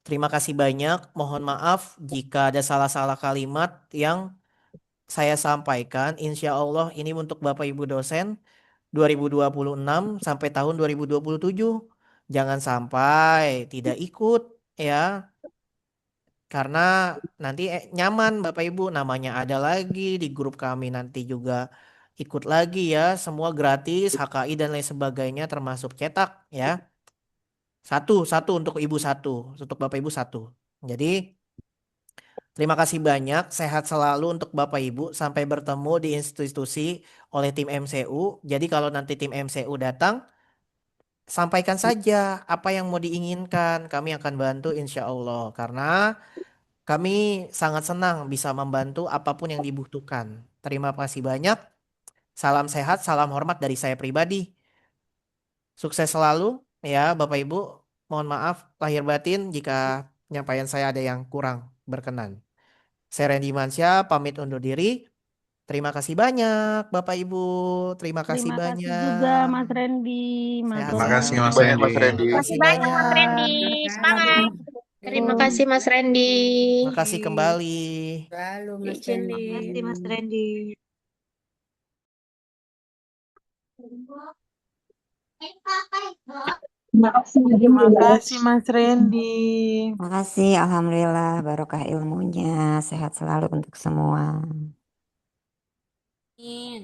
Terima kasih banyak. Mohon maaf jika ada salah-salah kalimat yang saya sampaikan. Insya Allah ini untuk Bapak Ibu dosen 2026 sampai tahun 2027. Jangan sampai tidak ikut ya. Karena nanti nyaman Bapak Ibu namanya ada lagi di grup kami nanti juga ikut lagi ya. Semua gratis, HKI dan lain sebagainya termasuk cetak ya. Satu untuk Ibu satu, untuk Bapak Ibu satu. Jadi terima kasih banyak, sehat selalu untuk Bapak Ibu sampai bertemu di institusi oleh tim MCU. Jadi kalau nanti tim MCU datang, sampaikan saja apa yang mau diinginkan. Kami akan bantu insya Allah. Karena kami sangat senang bisa membantu apapun yang dibutuhkan. Terima kasih banyak. Salam sehat, salam hormat dari saya pribadi. Sukses selalu ya Bapak Ibu. Mohon maaf lahir batin jika penyampaian saya ada yang kurang berkenan. Saya Randy Mansyah, pamit undur diri. Terima kasih banyak Bapak Ibu. Terima kasih Terima kasih banyak. juga Mas Randy, Sehat Terima kasih selalu. Mas Banyak Randy. Mas Randy. Terima kasih banyak Mas Randy. Semangat. Terima kasih Mas Randy. Terima kasih kembali. Selalu Mas Izin Randy. nih. Terima kasih Mas Randy. Terima kasih Mas Randy. Makasih, Alhamdulillah, barokah ilmunya, sehat selalu untuk semua. Amin.